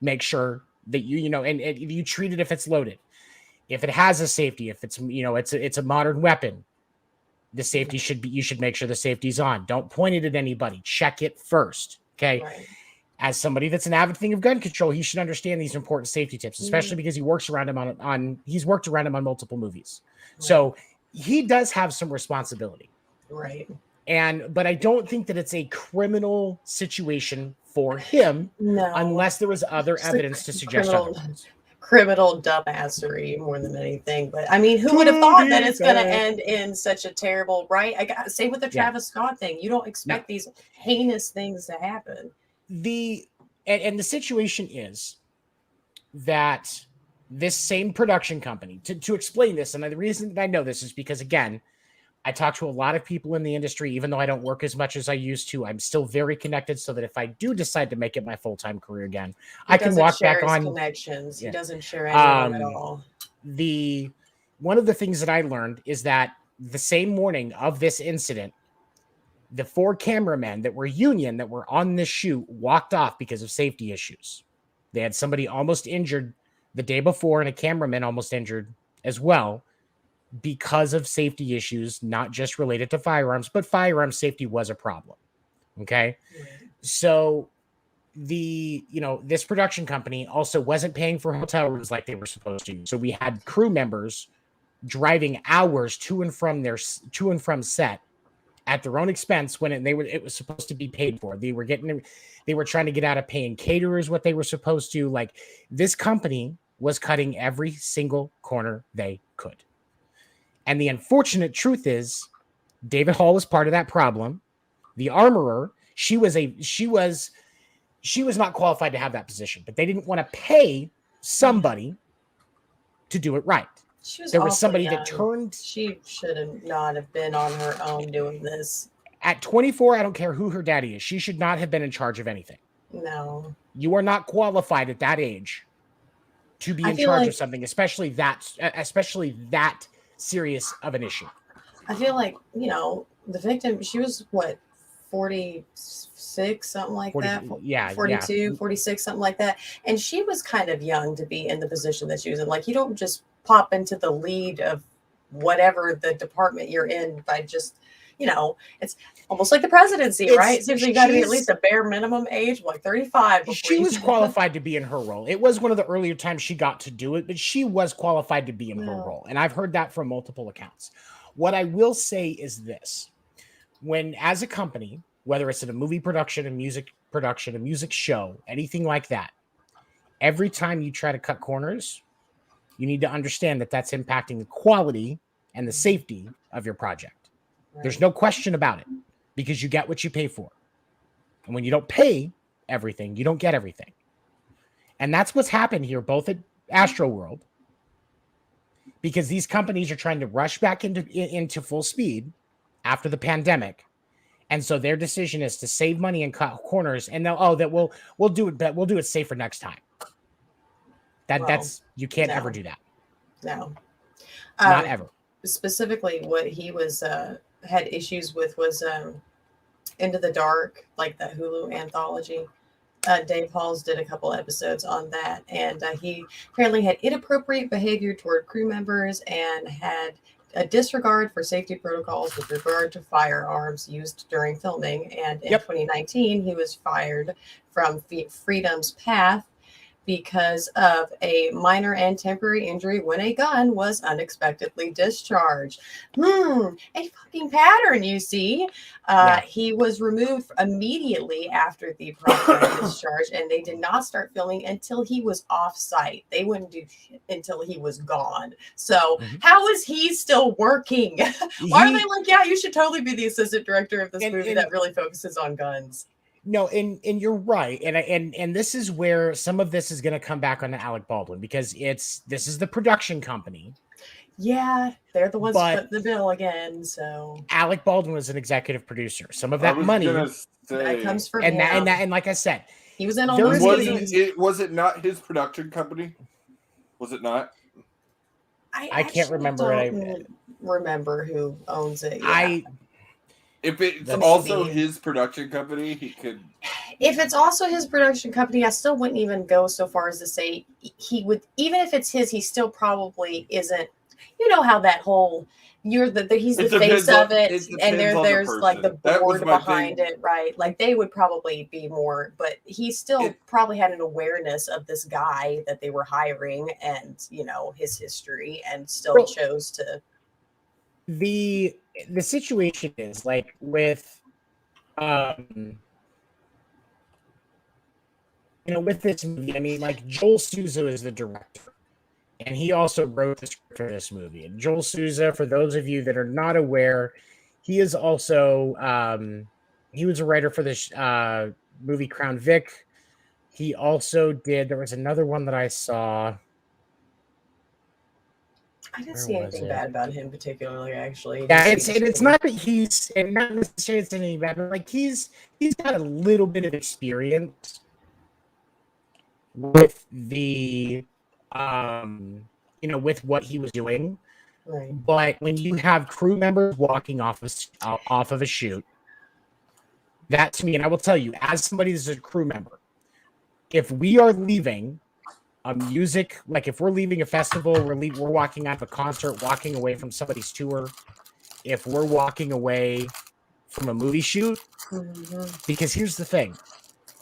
Speaker 3: make sure that you know, and you treat it if it's loaded. If it has a safety, if it's, it's a modern weapon, the safety you should make sure the safety's on. Don't point it at anybody. Check it first. Okay.
Speaker 2: Right.
Speaker 3: As somebody that's an avid thing of gun control, he should understand these important safety tips, especially because he works around him he's worked around him on multiple movies. Right. So he does have some responsibility.
Speaker 2: Right.
Speaker 3: But I don't think that it's a criminal situation for him unless there was other evidence to suggest otherwise.
Speaker 2: Criminal dumbassery more than anything. But I mean, who would have thought that it's going to end in such a terrible, right? Same with the Travis Scott thing. You don't expect these heinous things to happen.
Speaker 3: The situation is that this same production company, to explain this, and the reason that I know this is because, again, I talk to a lot of people in the industry, even though I don't work as much as I used to. I'm still very connected so that if I do decide to make it my full-time career again, I can walk back on
Speaker 2: connections. He doesn't share anything at all.
Speaker 3: One of the things that I learned is that the same morning of this incident, the 4 cameramen that were union that were on this shoot walked off because of safety issues. They had somebody almost injured the day before and a cameraman almost injured as well because of safety issues, not just related to firearms, but firearm safety was a problem. Okay. So this production company also wasn't paying for hotel rooms like they were supposed to. So we had crew members driving hours to and from set at their own expense when it was supposed to be paid for. They were trying to get out of paying caterers what they were supposed to. Like, this company was cutting every single corner they could. And the unfortunate truth is David Hall was part of that problem. The armorer, she was not qualified to have that position, but they didn't want to pay somebody to do it right. There was somebody that turned.
Speaker 2: She should not have been on her own doing this.
Speaker 3: At 24, I don't care who her daddy is. She should not have been in charge of anything.
Speaker 2: No.
Speaker 3: You are not qualified at that age to be in charge of something, especially that serious of an issue.
Speaker 2: I feel like, the victim, she was what, 46, something like
Speaker 3: 40,
Speaker 2: that.
Speaker 3: Yeah,
Speaker 2: 42,
Speaker 3: yeah.
Speaker 2: 46, something like that. And she was kind of young to be in the position that she was in. Like, you don't just pop into the lead of whatever the department you're in by just, it's almost like the presidency, right? Seems like you got to be at least a bare minimum age, like 35.
Speaker 3: She was qualified to be in her role. It was one of the earlier times she got to do it, but she was qualified to be in her role. And I've heard that from multiple accounts. What I will say is this. When, as a company, whether it's in a movie production, a music show, anything like that, every time you try to cut corners, you need to understand that that's impacting the quality and the safety of your project. Right. There's no question about it, because you get what you pay for. And when you don't pay everything, you don't get everything. And that's what's happened here, both at Astroworld, because these companies are trying to rush back into full speed after the pandemic. And so their decision is to save money and cut corners, and we'll do it, but we'll do it safer next time. That's you can't ever do that.
Speaker 2: No.
Speaker 3: Not ever.
Speaker 2: Specifically what he was had issues with was Into the Dark, like the Hulu anthology. Dave Halls did a couple episodes on that, and he apparently had inappropriate behavior toward crew members and had a disregard for safety protocols with regard to firearms used during filming. And in 2019, he was fired from Freedom's Path because of a minor and temporary injury when a gun was unexpectedly discharged. A fucking pattern, you see. He was removed immediately after the project discharge, and they did not start filming until he was off site. They wouldn't do shit until he was gone. So how is he still working? Why are they like, yeah, you should totally be the assistant director of this movie that really focuses on guns?
Speaker 3: No, and you're right, and this is where some of this is going to come back on Alec Baldwin, because this is the production company.
Speaker 2: Yeah, they're the ones putting the bill again. So
Speaker 3: Alec Baldwin was an executive producer. Some of that money
Speaker 2: that comes from
Speaker 3: him. And like I said,
Speaker 2: he was in all those
Speaker 1: movies. Was it not his production company? Was it not?
Speaker 3: I can't remember.
Speaker 2: Remember who owns it. Yeah.
Speaker 1: If it's also his production company, he could.
Speaker 2: If it's also his production company, I still wouldn't even go so far as to say he would. Even if it's his, he still probably isn't. You know how that whole he's the face of it, and there's like the board behind it, right? Like they would probably be more, but he still probably had an awareness of this guy that they were hiring, and his history, and still chose to.
Speaker 3: The situation is like with with this movie, I mean, like Joel Souza is the director, and he also wrote the script for this movie. And Joel Souza, for those of you that are not aware, he is also he was a writer for this movie Crown Vic. He also there was another one that I saw.
Speaker 2: I didn't see anything bad about him particularly, actually.
Speaker 3: Yeah, it's not that he's, and not necessarily it's anything bad, but like he's got a little bit of experience with the with what he was doing.
Speaker 2: Right.
Speaker 3: But when you have crew members walking off of a shoot, that to me, and I will tell you, as somebody that's a crew member, if we are leaving a music, like if we're leaving a festival, we're walking out of a concert, walking away from somebody's tour, if we're walking away from a movie shoot,
Speaker 2: Mhm.
Speaker 3: Because here's the thing.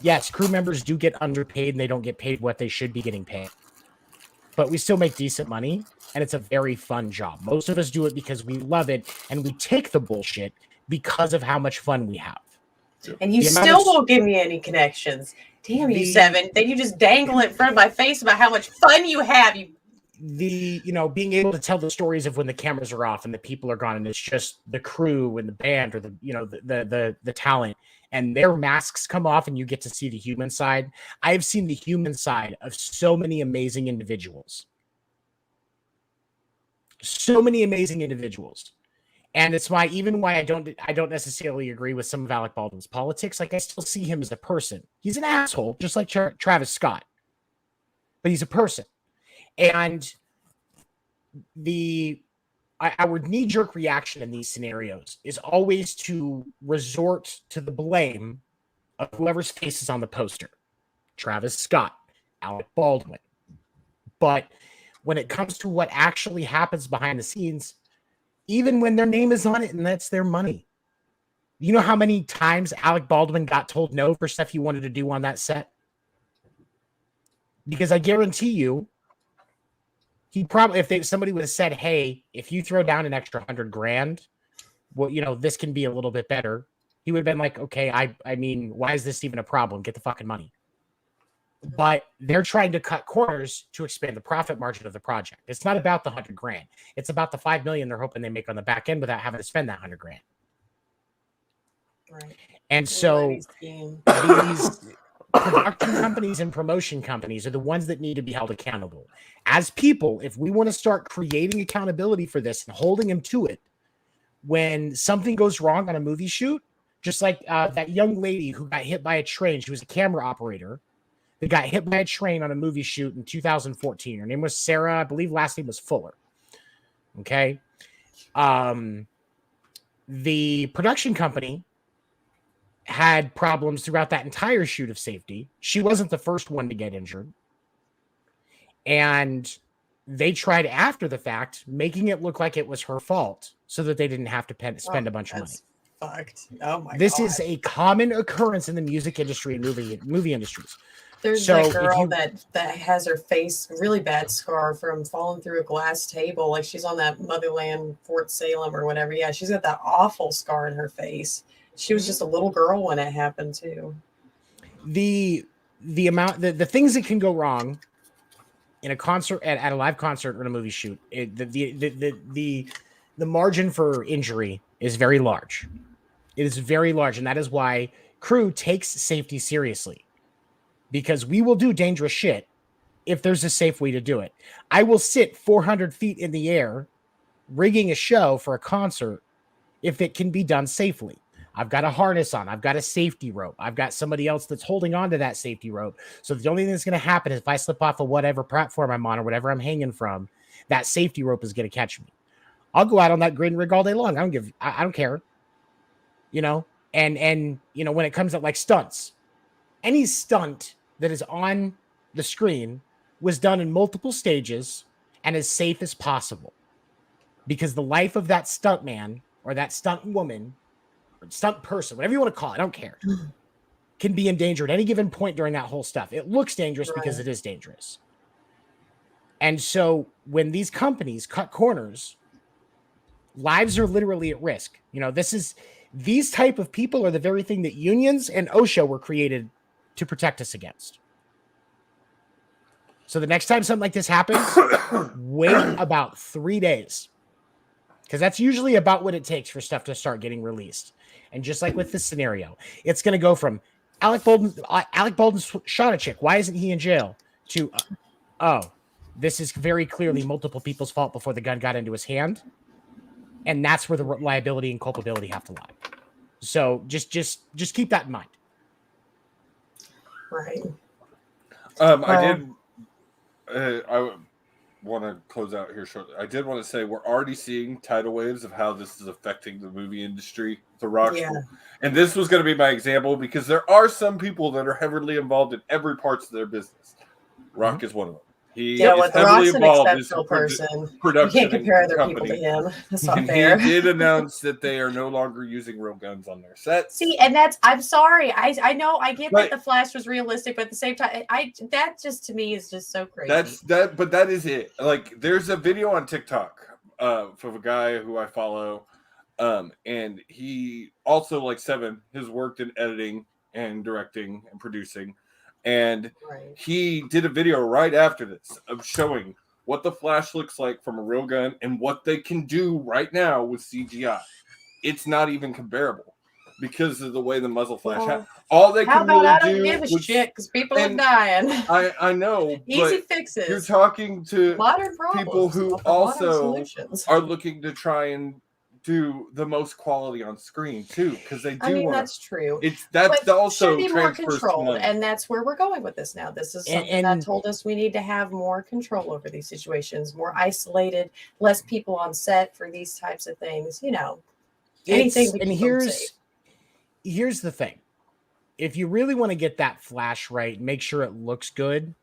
Speaker 3: Yes, crew members do get underpaid and they don't get paid what they should be getting paid. But we still make decent money and it's a very fun job. Most of us do it because we love it and we take the bullshit because of how much fun we have.
Speaker 2: And you
Speaker 3: The amount
Speaker 2: still
Speaker 3: of-
Speaker 2: won't give me any connections. Damn you,
Speaker 3: The-
Speaker 2: Seven. Then you just dangle it in front of my face about how much fun you have. You
Speaker 3: Being able to tell the stories of when the cameras are off and the people are gone and it's just the crew and the band or the talent and their masks come off and you get to see the human side. I have seen the human side of so many amazing individuals. So many amazing individuals. And it's why I don't necessarily agree with some of Alec Baldwin's politics. Like I still see him as a person. He's an asshole, just like Travis Scott. But he's a person. And our knee-jerk reaction in these scenarios is always to resort to the blame of whoever's face is on the poster. Travis Scott, Alec Baldwin. But when it comes to what actually happens behind the scenes, even when their name is on it and that's their money. You know how many times Alec Baldwin got told no for stuff he wanted to do on that set? Because I guarantee you, he probably, if somebody would have said, hey, if you throw down an extra $100,000, well, this can be a little bit better. He would have been like, okay, I mean, why is this even a problem? Get the fucking money. But they're trying to cut corners to expand the profit margin of the project. It's not about the $100,000. It's about the $5 million they're hoping they make on the back end without having to spend that $100,000.
Speaker 2: right.
Speaker 3: And so
Speaker 2: Lady scheme.
Speaker 3: these production companies and promotion companies are the ones that need to be held accountable. As people, if we want to start creating accountability for this and holding them to it, when something goes wrong on a movie shoot, just like that young lady who got hit by a train, she was a camera operator that got hit by a train on a movie shoot in 2014. Her name was Sarah. I believe last name was Fuller. Okay. The production company had problems throughout that entire shoot of safety. She wasn't the first one to get injured. And they tried after the fact, making it look like it was her fault so that they didn't have to spend a bunch of money.
Speaker 2: That's fucked. Oh my
Speaker 3: This
Speaker 2: God.
Speaker 3: is a common occurrence in the music industry and movie industries.
Speaker 2: There's
Speaker 3: So
Speaker 2: a
Speaker 3: if
Speaker 2: girl
Speaker 3: you-
Speaker 2: that has her face really bad scar from falling through a glass table. Like she's on that Motherland Fort Salem or whatever. Yeah, she's got that awful scar in her face. She was just a little girl when it happened too.
Speaker 3: The things that can go wrong in a concert at a live concert or in a movie shoot, the margin for injury is very large. It is very large, and that is why crew takes safety seriously, because we will do dangerous shit if there's a safe way to do it. I will sit 400 feet in the air rigging a show for a concert if it can be done safely. I've got a harness on. I've got a safety rope. I've got somebody else that's holding on to that safety rope. So the only thing that's going to happen is if I slip off of whatever platform I'm on or whatever I'm hanging from, that safety rope is going to catch me. I'll go out on that grid and rig all day long. I don't care. And when it comes to like stunts, any stunt that is on the screen was done in multiple stages and as safe as possible, because the life of that stunt man or that stunt woman or stunt person, whatever you want to call it, I don't care, can be in danger at any given point during that whole stuff. It looks dangerous because it is dangerous. And so when these companies cut corners, lives are literally at risk. These type of people are the very thing that unions and OSHA were created to protect us against. So the next time something like this happens, wait about 3 days, because that's usually about what it takes for stuff to start getting released. And just like with this scenario, it's going to go from Alec Baldwin shot a chick, why isn't he in jail, to this is very clearly multiple people's fault before the gun got into his hand. And that's where the liability and culpability have to lie. So just keep that in mind.
Speaker 2: Right.
Speaker 1: I want to close out here shortly. I did want to say we're already seeing tidal waves of how this is affecting the movie industry. The Rock, and this was going to be my example because there are some people that are heavily involved in every parts of their business. Rock is one of them. He
Speaker 2: Yeah,
Speaker 1: is
Speaker 2: what The
Speaker 1: heavily
Speaker 2: Rock's an
Speaker 1: involved in
Speaker 2: exceptional
Speaker 1: some
Speaker 2: person. You
Speaker 1: production
Speaker 2: can't compare other people
Speaker 1: company.
Speaker 2: to him. That's not
Speaker 1: And
Speaker 2: fair.
Speaker 1: he did announce that they are no longer using real guns on their sets.
Speaker 2: See, and I'm sorry. I know I get
Speaker 1: But-
Speaker 2: that the Flash was realistic, but at the same time, that just to me is just so crazy.
Speaker 1: But that is it. Like, there's a video on TikTok of a guy who I follow, and he also, like Seven, has worked in editing and directing and producing, and
Speaker 2: right.
Speaker 1: he did a video right after this of showing what the Flash looks like from a real gun and what they can do right now with CGI. It's not even comparable because of the way the muzzle flash.
Speaker 2: Well,
Speaker 1: all they
Speaker 2: How
Speaker 1: can
Speaker 2: about
Speaker 1: really
Speaker 2: I don't
Speaker 1: do.
Speaker 2: give a
Speaker 1: was-
Speaker 2: shit because people are
Speaker 1: and
Speaker 2: dying.
Speaker 1: I know,
Speaker 2: Easy
Speaker 1: but
Speaker 2: fixes.
Speaker 1: you're talking to
Speaker 2: modern problems.
Speaker 1: people who
Speaker 2: offer modern
Speaker 1: also
Speaker 2: solutions.
Speaker 1: are looking to try and do the most quality on screen too, because they do
Speaker 2: I mean,
Speaker 1: want
Speaker 2: that's true.
Speaker 1: that's
Speaker 2: But
Speaker 1: also
Speaker 2: should be more
Speaker 1: transfers to
Speaker 2: controlled,
Speaker 1: money.
Speaker 2: and that's where we're going with this now. This is something
Speaker 3: And-
Speaker 2: that told us we need to have more control over these situations, more isolated, less people on set for these types of things. You know, anything. to
Speaker 3: And
Speaker 2: keep them safe.
Speaker 3: here's the thing: if you really want to get that flash right, make sure it looks good.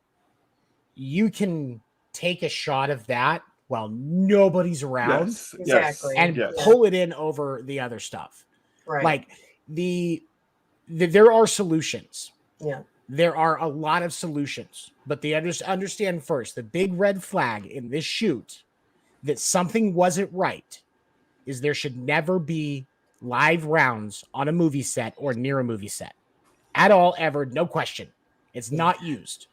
Speaker 3: You can take a shot of that while nobody's around
Speaker 1: Yes,
Speaker 2: Exactly.
Speaker 3: and
Speaker 1: yes.
Speaker 3: pull it in over the other stuff.
Speaker 2: Right.
Speaker 3: Like there are solutions.
Speaker 2: yeah.
Speaker 3: There are a lot of solutions, but they understand first the big red flag in this shoot that something wasn't right is there should never be live rounds on a movie set or near a movie set at all, ever. No question. It's not used.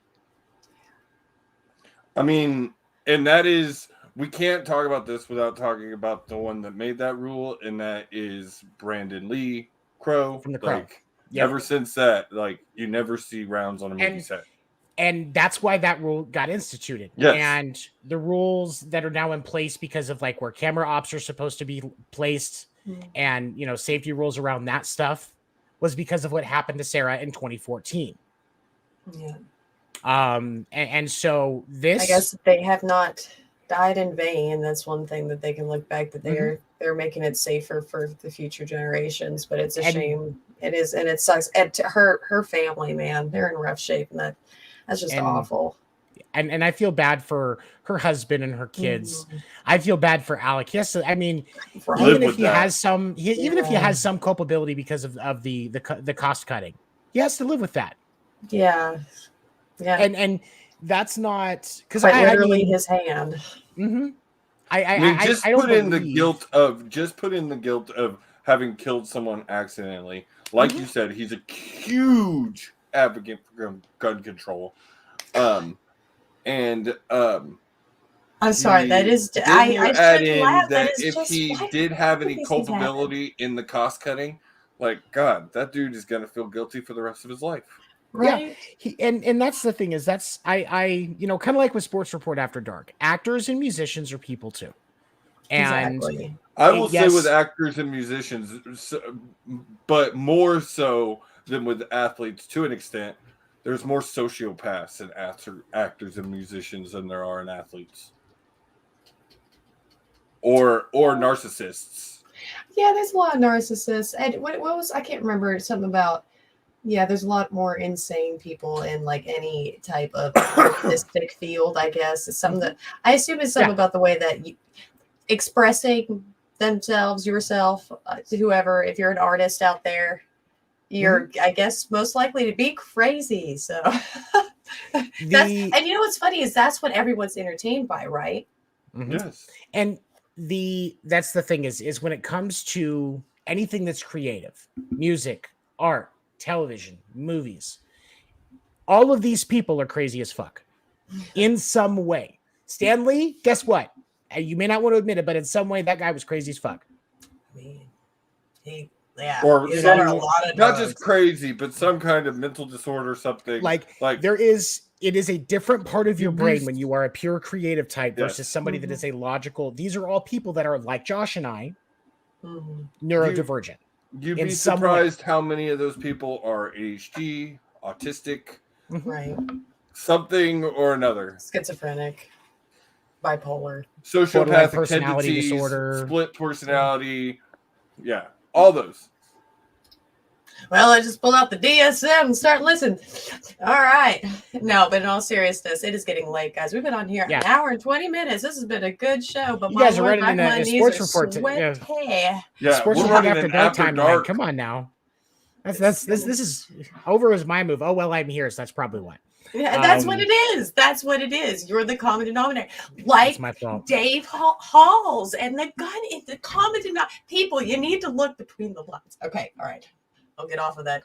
Speaker 1: I mean, and that is, we can't talk about this without talking about the one that made that rule, and that is Brandon Lee Crow.
Speaker 3: From The Crow.
Speaker 1: Like,
Speaker 3: Yep.
Speaker 1: ever since that, like, you never see rounds on a movie
Speaker 3: And-
Speaker 1: set.
Speaker 3: And that's why that rule got instituted.
Speaker 1: Yes.
Speaker 3: And the rules that are now in place because of like where camera ops are supposed to be placed
Speaker 2: Mhm.
Speaker 3: and, you know, safety rules around that stuff was because of what happened to Sarah in 2014.
Speaker 2: Yeah.
Speaker 3: And so this,
Speaker 2: I guess they have not died in vain. That's one thing that they can look back that they're making it safer for the future generations. But it's a
Speaker 3: And-
Speaker 2: shame. It is, and it sucks. And to her family, man, they're in rough shape, and that's just
Speaker 3: And-
Speaker 2: awful.
Speaker 3: and I feel bad for her husband and her kids.
Speaker 2: Mhm.
Speaker 3: I feel bad for Alec. Yes, I mean,
Speaker 2: Right.
Speaker 1: Live
Speaker 3: even if
Speaker 1: with
Speaker 3: he
Speaker 1: that.
Speaker 3: has some, even if he
Speaker 2: Yeah.
Speaker 3: has some culpability because of the cost cutting, he has to live with that.
Speaker 2: Yeah. Yeah.
Speaker 3: And that's not because
Speaker 2: Quite
Speaker 3: I
Speaker 2: literally
Speaker 3: mean,
Speaker 2: his hand.
Speaker 3: mhm.
Speaker 1: I mean, just
Speaker 3: I don't
Speaker 1: put in the
Speaker 3: believe-
Speaker 1: guilt of having killed someone accidentally. Like
Speaker 3: Mm-hmm.
Speaker 1: you said, he's a huge advocate for gun control.
Speaker 2: I'm sorry. That is.
Speaker 1: Then
Speaker 2: I
Speaker 1: you add
Speaker 2: shouldn't
Speaker 1: in
Speaker 2: laugh.
Speaker 1: that
Speaker 2: is
Speaker 1: if
Speaker 2: just,
Speaker 1: he
Speaker 2: why
Speaker 1: did have any
Speaker 2: these things happen?
Speaker 1: culpability in the cost cutting, like, God, that dude is gonna feel guilty for the rest of his life.
Speaker 2: Right.
Speaker 3: And that's the thing is that's I you know, kind of like with Sports Report After Dark, actors and musicians are people too. And
Speaker 2: Exactly.
Speaker 1: I will
Speaker 3: Yes.
Speaker 1: say with actors and musicians, but more so than with athletes to an extent, there's more sociopaths in actors and musicians than there are in athletes. Or narcissists.
Speaker 2: Yeah, there's a lot of narcissists. And what was, I can't remember, something about, yeah, there's a lot more insane people in like any type of artistic field, I guess. It's something that I assume is something
Speaker 3: Yeah.
Speaker 2: about the way that you expressing themselves, yourself, to whoever, if you're an artist out there, you're, I guess, most likely to be crazy. So and you know what's funny is that's what everyone's entertained by, right?
Speaker 3: Mhm.
Speaker 1: Yes.
Speaker 3: And that's the thing is when it comes to anything that's creative, music, art, television, movies, all of these people are crazy as fuck in some way. Stan Lee, guess what? You may not want to admit it, but in some way that guy was crazy as fuck.
Speaker 2: I mean, yeah,
Speaker 1: Or
Speaker 2: he's
Speaker 1: some-
Speaker 2: done a lot of
Speaker 1: Not
Speaker 2: drugs.
Speaker 1: just crazy, but some kind of mental disorder, something
Speaker 3: Like
Speaker 1: like
Speaker 3: it is a different part of your
Speaker 1: You'd be-
Speaker 3: brain when you are a pure creative type
Speaker 1: Yes.
Speaker 3: versus somebody that is a logical. These are all people that are like Josh and I,
Speaker 2: Mhm.
Speaker 3: neurodivergent.
Speaker 1: you'd
Speaker 3: in
Speaker 1: be
Speaker 3: some way.
Speaker 1: surprised how many of those people are ADHD, autistic,
Speaker 2: Right.
Speaker 1: something or another.
Speaker 2: Schizophrenic, bipolar.
Speaker 3: Borderline
Speaker 1: Sociopathic
Speaker 3: personality
Speaker 1: tendencies,
Speaker 3: disorder.
Speaker 1: split personality, yeah, all those.
Speaker 2: Well, I just pulled out the DSM and start listening. All right. No, but in all seriousness, it is getting late, guys. We've been on here an hour and 20 minutes. This has been a good show. But
Speaker 3: You guys are
Speaker 2: Lord,
Speaker 3: running
Speaker 2: my
Speaker 3: a
Speaker 2: knees
Speaker 3: sports
Speaker 2: are
Speaker 3: report.
Speaker 2: sweaty.
Speaker 1: Yeah,
Speaker 3: Sports
Speaker 1: we're
Speaker 3: report
Speaker 1: running
Speaker 3: after
Speaker 1: an
Speaker 3: dark
Speaker 1: after
Speaker 3: timeline.
Speaker 1: dark.
Speaker 3: Come on now. This is over was my move. Oh well, I'm here, so that's probably why.
Speaker 2: Yeah, that's what it is. That's what it is. You're the common denominator. Like
Speaker 3: It's my fault.
Speaker 2: Dave Halls and the gun is the common denominator. People, you need to look between the lines. Okay, all right. I'll get off of that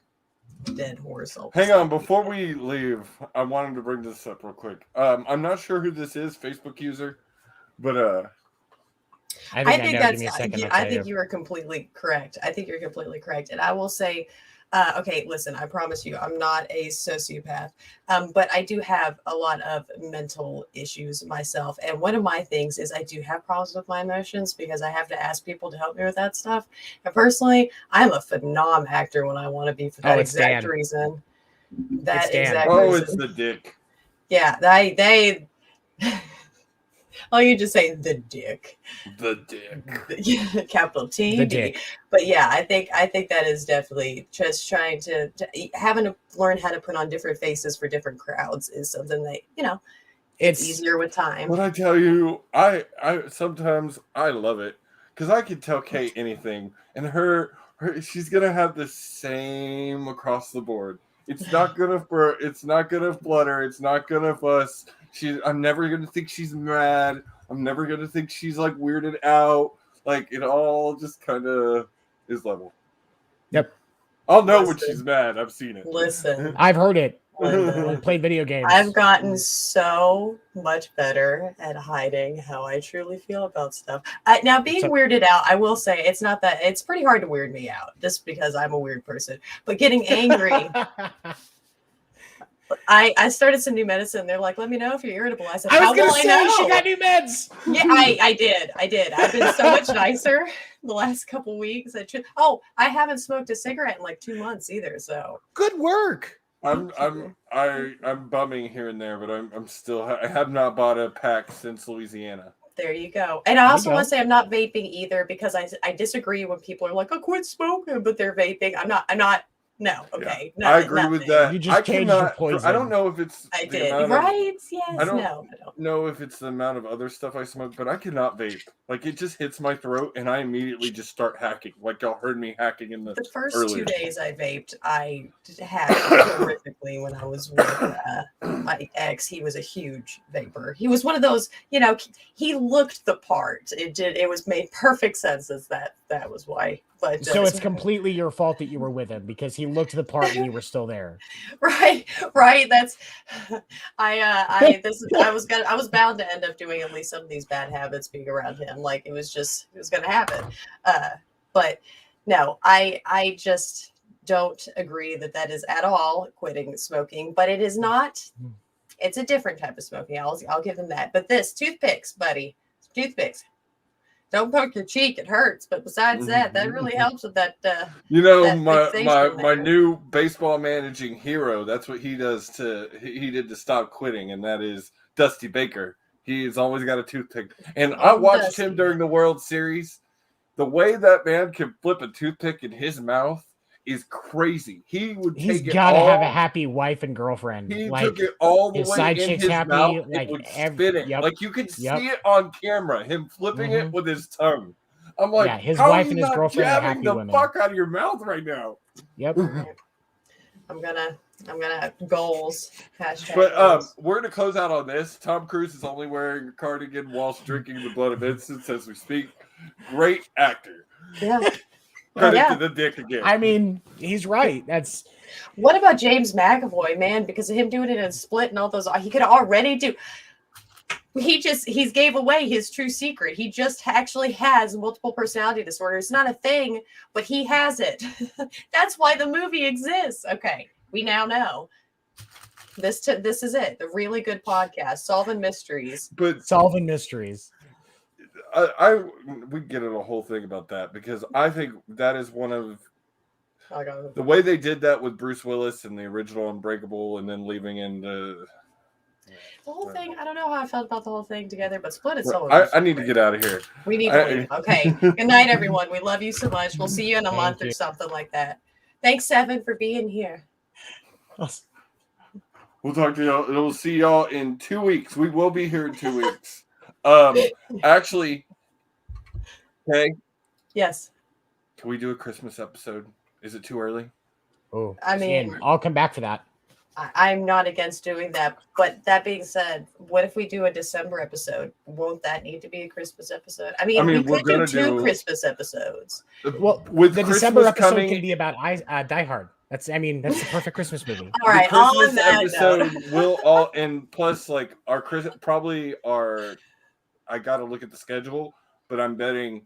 Speaker 2: dead horse.
Speaker 1: Hang on, before we leave, I wanted to bring this up real quick. I'm not sure who this is, Facebook user, but
Speaker 3: I think
Speaker 2: that's.
Speaker 3: Give me a second.
Speaker 2: I think you are completely correct. And I will say, okay, listen. I promise you, I'm not a sociopath, but I do have a lot of mental issues myself. And one of my things is I do have problems with my emotions because I have to ask people to help me with that stuff. And personally, I'm a phenom actor when I want to be for that exact reason. That exact reason.
Speaker 1: It's the dick.
Speaker 2: Yeah, they. Oh, you just say the dick.
Speaker 1: The dick.
Speaker 2: Capital T.
Speaker 3: The dick.
Speaker 2: But yeah, I think that is definitely just trying to having to learn how to put on different faces for different crowds is something that, it's easier with time.
Speaker 1: But I tell you, I sometimes I love it because I can tell Kate anything, and her she's gonna have the same across the board. It's not gonna flutter. It's not gonna fuss. I'm never gonna think she's mad. I'm never gonna think she's like weirded out. Like it all just kind of is level.
Speaker 3: Yep.
Speaker 1: I'll know when she's mad. I've seen it.
Speaker 2: Listen,
Speaker 3: I've heard it. I played video games.
Speaker 2: I've gotten so much better at hiding how I truly feel about stuff. Now, being weirded out, I will say it's not that it's pretty hard to weird me out just because I'm a weird person. But getting angry. I started some new medicine. They're like, let me know if you're irritable. I said,
Speaker 3: I
Speaker 2: how
Speaker 3: was going
Speaker 2: will
Speaker 3: to
Speaker 2: I
Speaker 3: say
Speaker 2: know?
Speaker 3: she got new meds.
Speaker 2: Yeah, I did. I've been so much nicer the last couple weeks. I haven't smoked a cigarette in like 2 months either. So
Speaker 3: good work.
Speaker 1: I'm bumming here and there, but I'm still I have not bought a pack since Louisiana.
Speaker 2: There you go. And I also want to say I'm not vaping either because I disagree when people are like, I quit smoking, but they're vaping. I'm not. No, okay.
Speaker 1: Yeah. I agree with that.
Speaker 3: You just changed your poison.
Speaker 1: I don't know if it's
Speaker 2: I did. Right? Yes.
Speaker 1: I don't know if it's the amount of other stuff I smoke, but I cannot vape. Like it just hits my throat and I immediately just start hacking. Like y'all heard me hacking in the
Speaker 2: first
Speaker 1: earlier.
Speaker 2: 2 days I vaped, I had horrifically when I was with my ex. He was a huge vapor. He was one of those, he looked the part. It was made perfect sense as that was why. But
Speaker 3: so it's completely your fault that you were with him because he looked the part and you were still there.
Speaker 2: Right. That's I was bound to end up doing at least some of these bad habits being around him. Like it was going to happen. But no, I just don't agree that is at all quitting smoking. But it is not. It's a different type of smoking. I'll give him that. But this toothpicks, buddy, toothpicks. Don't poke your cheek; it hurts. But besides that really helps with that.
Speaker 1: My new baseball managing hero. That's what he does he did to stop quitting, and that is Dusty Baker. He's always got a toothpick, and I watched him during the World Series. The way that man can flip a toothpick in his mouth is crazy. He's
Speaker 3: got to have a happy wife and girlfriend.
Speaker 1: He took it all the way in his
Speaker 3: happy,
Speaker 1: mouth.
Speaker 3: Like
Speaker 1: it would spit it. Like you could see it on camera. Him flipping it with his tongue. I'm like,
Speaker 3: his wife and his girlfriend are happy
Speaker 1: the
Speaker 3: women.
Speaker 1: fuck out of your mouth right now.
Speaker 3: Yep.
Speaker 2: I'm gonna goals.
Speaker 1: But
Speaker 2: goals.
Speaker 1: We're gonna close out on this. Tom Cruise is only wearing a cardigan whilst drinking the blood of innocence as we speak. Great actor.
Speaker 2: Yeah.
Speaker 1: Credit to the dick again.
Speaker 3: I mean, he's right. That's.
Speaker 2: What about James McAvoy, man? Because of him doing it in Split and all those, he could already do. He's gave away his true secret. He just actually has multiple personality disorder. It's not a thing, but he has it. That's why the movie exists. Okay, we now know. This is it. The really good podcast, Solving Mysteries.
Speaker 1: But
Speaker 3: Solving Mysteries.
Speaker 1: We get in a whole thing about that because I think that is one of the way they did that with Bruce Willis in the original Unbreakable and then leaving in the
Speaker 2: whole thing. I don't know how I felt about the whole thing together, but Split is so.
Speaker 1: I need to get out of here.
Speaker 2: We need to leave. Okay. Good night, everyone. We love you so much. We'll see you in a month or something like that. Thanks, Seven, for being here.
Speaker 1: We'll talk to y'all. We'll see y'all in 2 weeks. We will be here in 2 weeks. Actually, okay,
Speaker 2: Yes.
Speaker 1: can we do a Christmas episode? Is it too early?
Speaker 3: Oh,
Speaker 2: I mean-
Speaker 3: I'll come back for that.
Speaker 2: I'm not against doing that. But that being said, what if we do a December episode? Won't that need to be a Christmas episode? I mean, we
Speaker 1: we're
Speaker 2: could do
Speaker 1: gonna
Speaker 2: two
Speaker 1: do-
Speaker 2: Christmas episodes.
Speaker 3: Well,
Speaker 1: With
Speaker 3: the
Speaker 1: Christmas
Speaker 3: December episode
Speaker 1: coming,
Speaker 3: can be about Die Hard. That's the perfect Christmas movie.
Speaker 2: All right,
Speaker 1: the
Speaker 2: on
Speaker 1: Christmas
Speaker 2: that note.
Speaker 1: episode will all, and plus like our probably our, I gotta look at the schedule, but I'm betting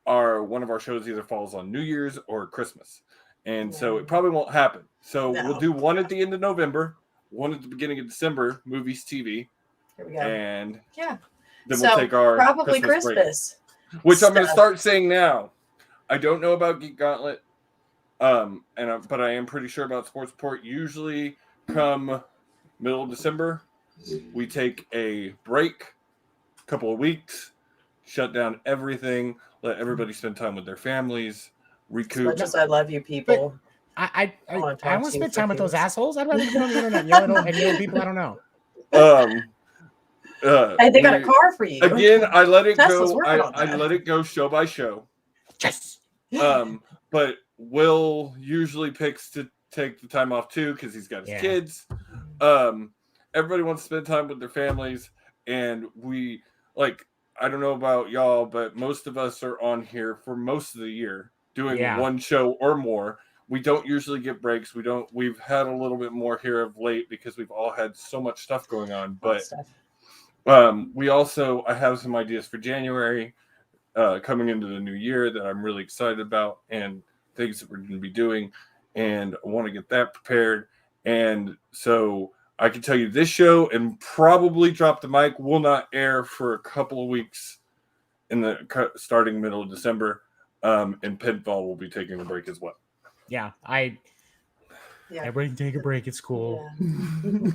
Speaker 1: one of our shows either falls on New Year's or Christmas, and so it probably won't happen. So
Speaker 2: No.
Speaker 1: we'll do one at the end of November, one at the beginning of December, movies, TV,
Speaker 2: Here we go.
Speaker 1: and
Speaker 2: Yeah.
Speaker 1: then
Speaker 2: So,
Speaker 1: we'll take our
Speaker 2: Probably
Speaker 1: Christmas break.
Speaker 2: Christmas.
Speaker 1: Which I'm going to
Speaker 2: stuff.
Speaker 1: start saying now. I don't know about Geek Gauntlet, but I am pretty sure about Sports Report. Usually, come middle of December, we take a break, couple of weeks, shut down everything, let everybody spend time with their families,
Speaker 2: As
Speaker 1: recoup.
Speaker 2: much as I love you people.
Speaker 3: I
Speaker 2: wanna
Speaker 3: want
Speaker 2: talk
Speaker 3: to
Speaker 2: to you
Speaker 3: spend
Speaker 2: for
Speaker 3: time with those
Speaker 2: things.
Speaker 3: assholes. I'd rather be on the internet and yell people I don't know.
Speaker 2: Hey, they got a
Speaker 1: we-
Speaker 2: car for you.
Speaker 1: Again, I let it
Speaker 2: Tesla's
Speaker 1: go.
Speaker 2: working on
Speaker 1: I
Speaker 2: that.
Speaker 1: let it go show by show.
Speaker 3: Yes.
Speaker 1: But Will usually picks to take the time off too because he's got his
Speaker 3: Yeah.
Speaker 1: kids. Everybody wants to spend time with their families, and we I don't know about y'all, but most of us are on here for most of the year doing
Speaker 3: Yeah.
Speaker 1: one show or more. We don't usually get breaks. We've had a little bit more here of late because we've all had so much stuff going on. But
Speaker 2: Stuff.
Speaker 1: I have some ideas for January coming into the new year that I'm really excited about and things that we're going to be doing. And I want to get that prepared. And so I can tell you this show and probably Drop the Mic will not air for a couple of weeks starting middle of December. And Pinfall will be taking a break as well.
Speaker 3: Yeah.
Speaker 2: Yeah.
Speaker 3: Everybody can take a break. It's cool.
Speaker 2: Yeah.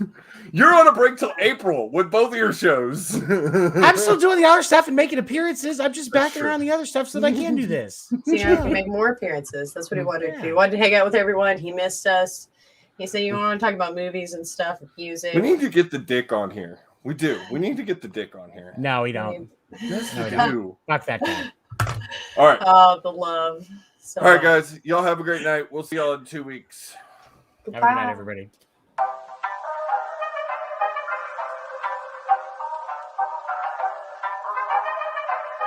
Speaker 1: You're on a break till April with both of your shows.
Speaker 3: I'm still doing the other stuff and making appearances. I'm just
Speaker 1: That's
Speaker 3: backing
Speaker 1: true.
Speaker 3: around the other stuff so that I can do this.
Speaker 2: So you know, he can make more appearances. That's what he wanted to do.
Speaker 3: Yeah.
Speaker 2: He wanted to hang out with everyone. He missed us. He said, "You want to talk about movies and stuff, and music."
Speaker 1: We need to get the dick on here. We do. We need to get the dick on here.
Speaker 3: No, we
Speaker 2: I
Speaker 3: don't.
Speaker 2: mean,
Speaker 1: Yes,
Speaker 3: No,
Speaker 1: we
Speaker 3: we
Speaker 1: do.
Speaker 3: Fuck that guy.
Speaker 1: All right.
Speaker 2: oh, the love. So
Speaker 1: All right,
Speaker 2: much.
Speaker 1: guys. Y'all have a great night. We'll see y'all in 2 weeks.
Speaker 3: Have a good night, everybody.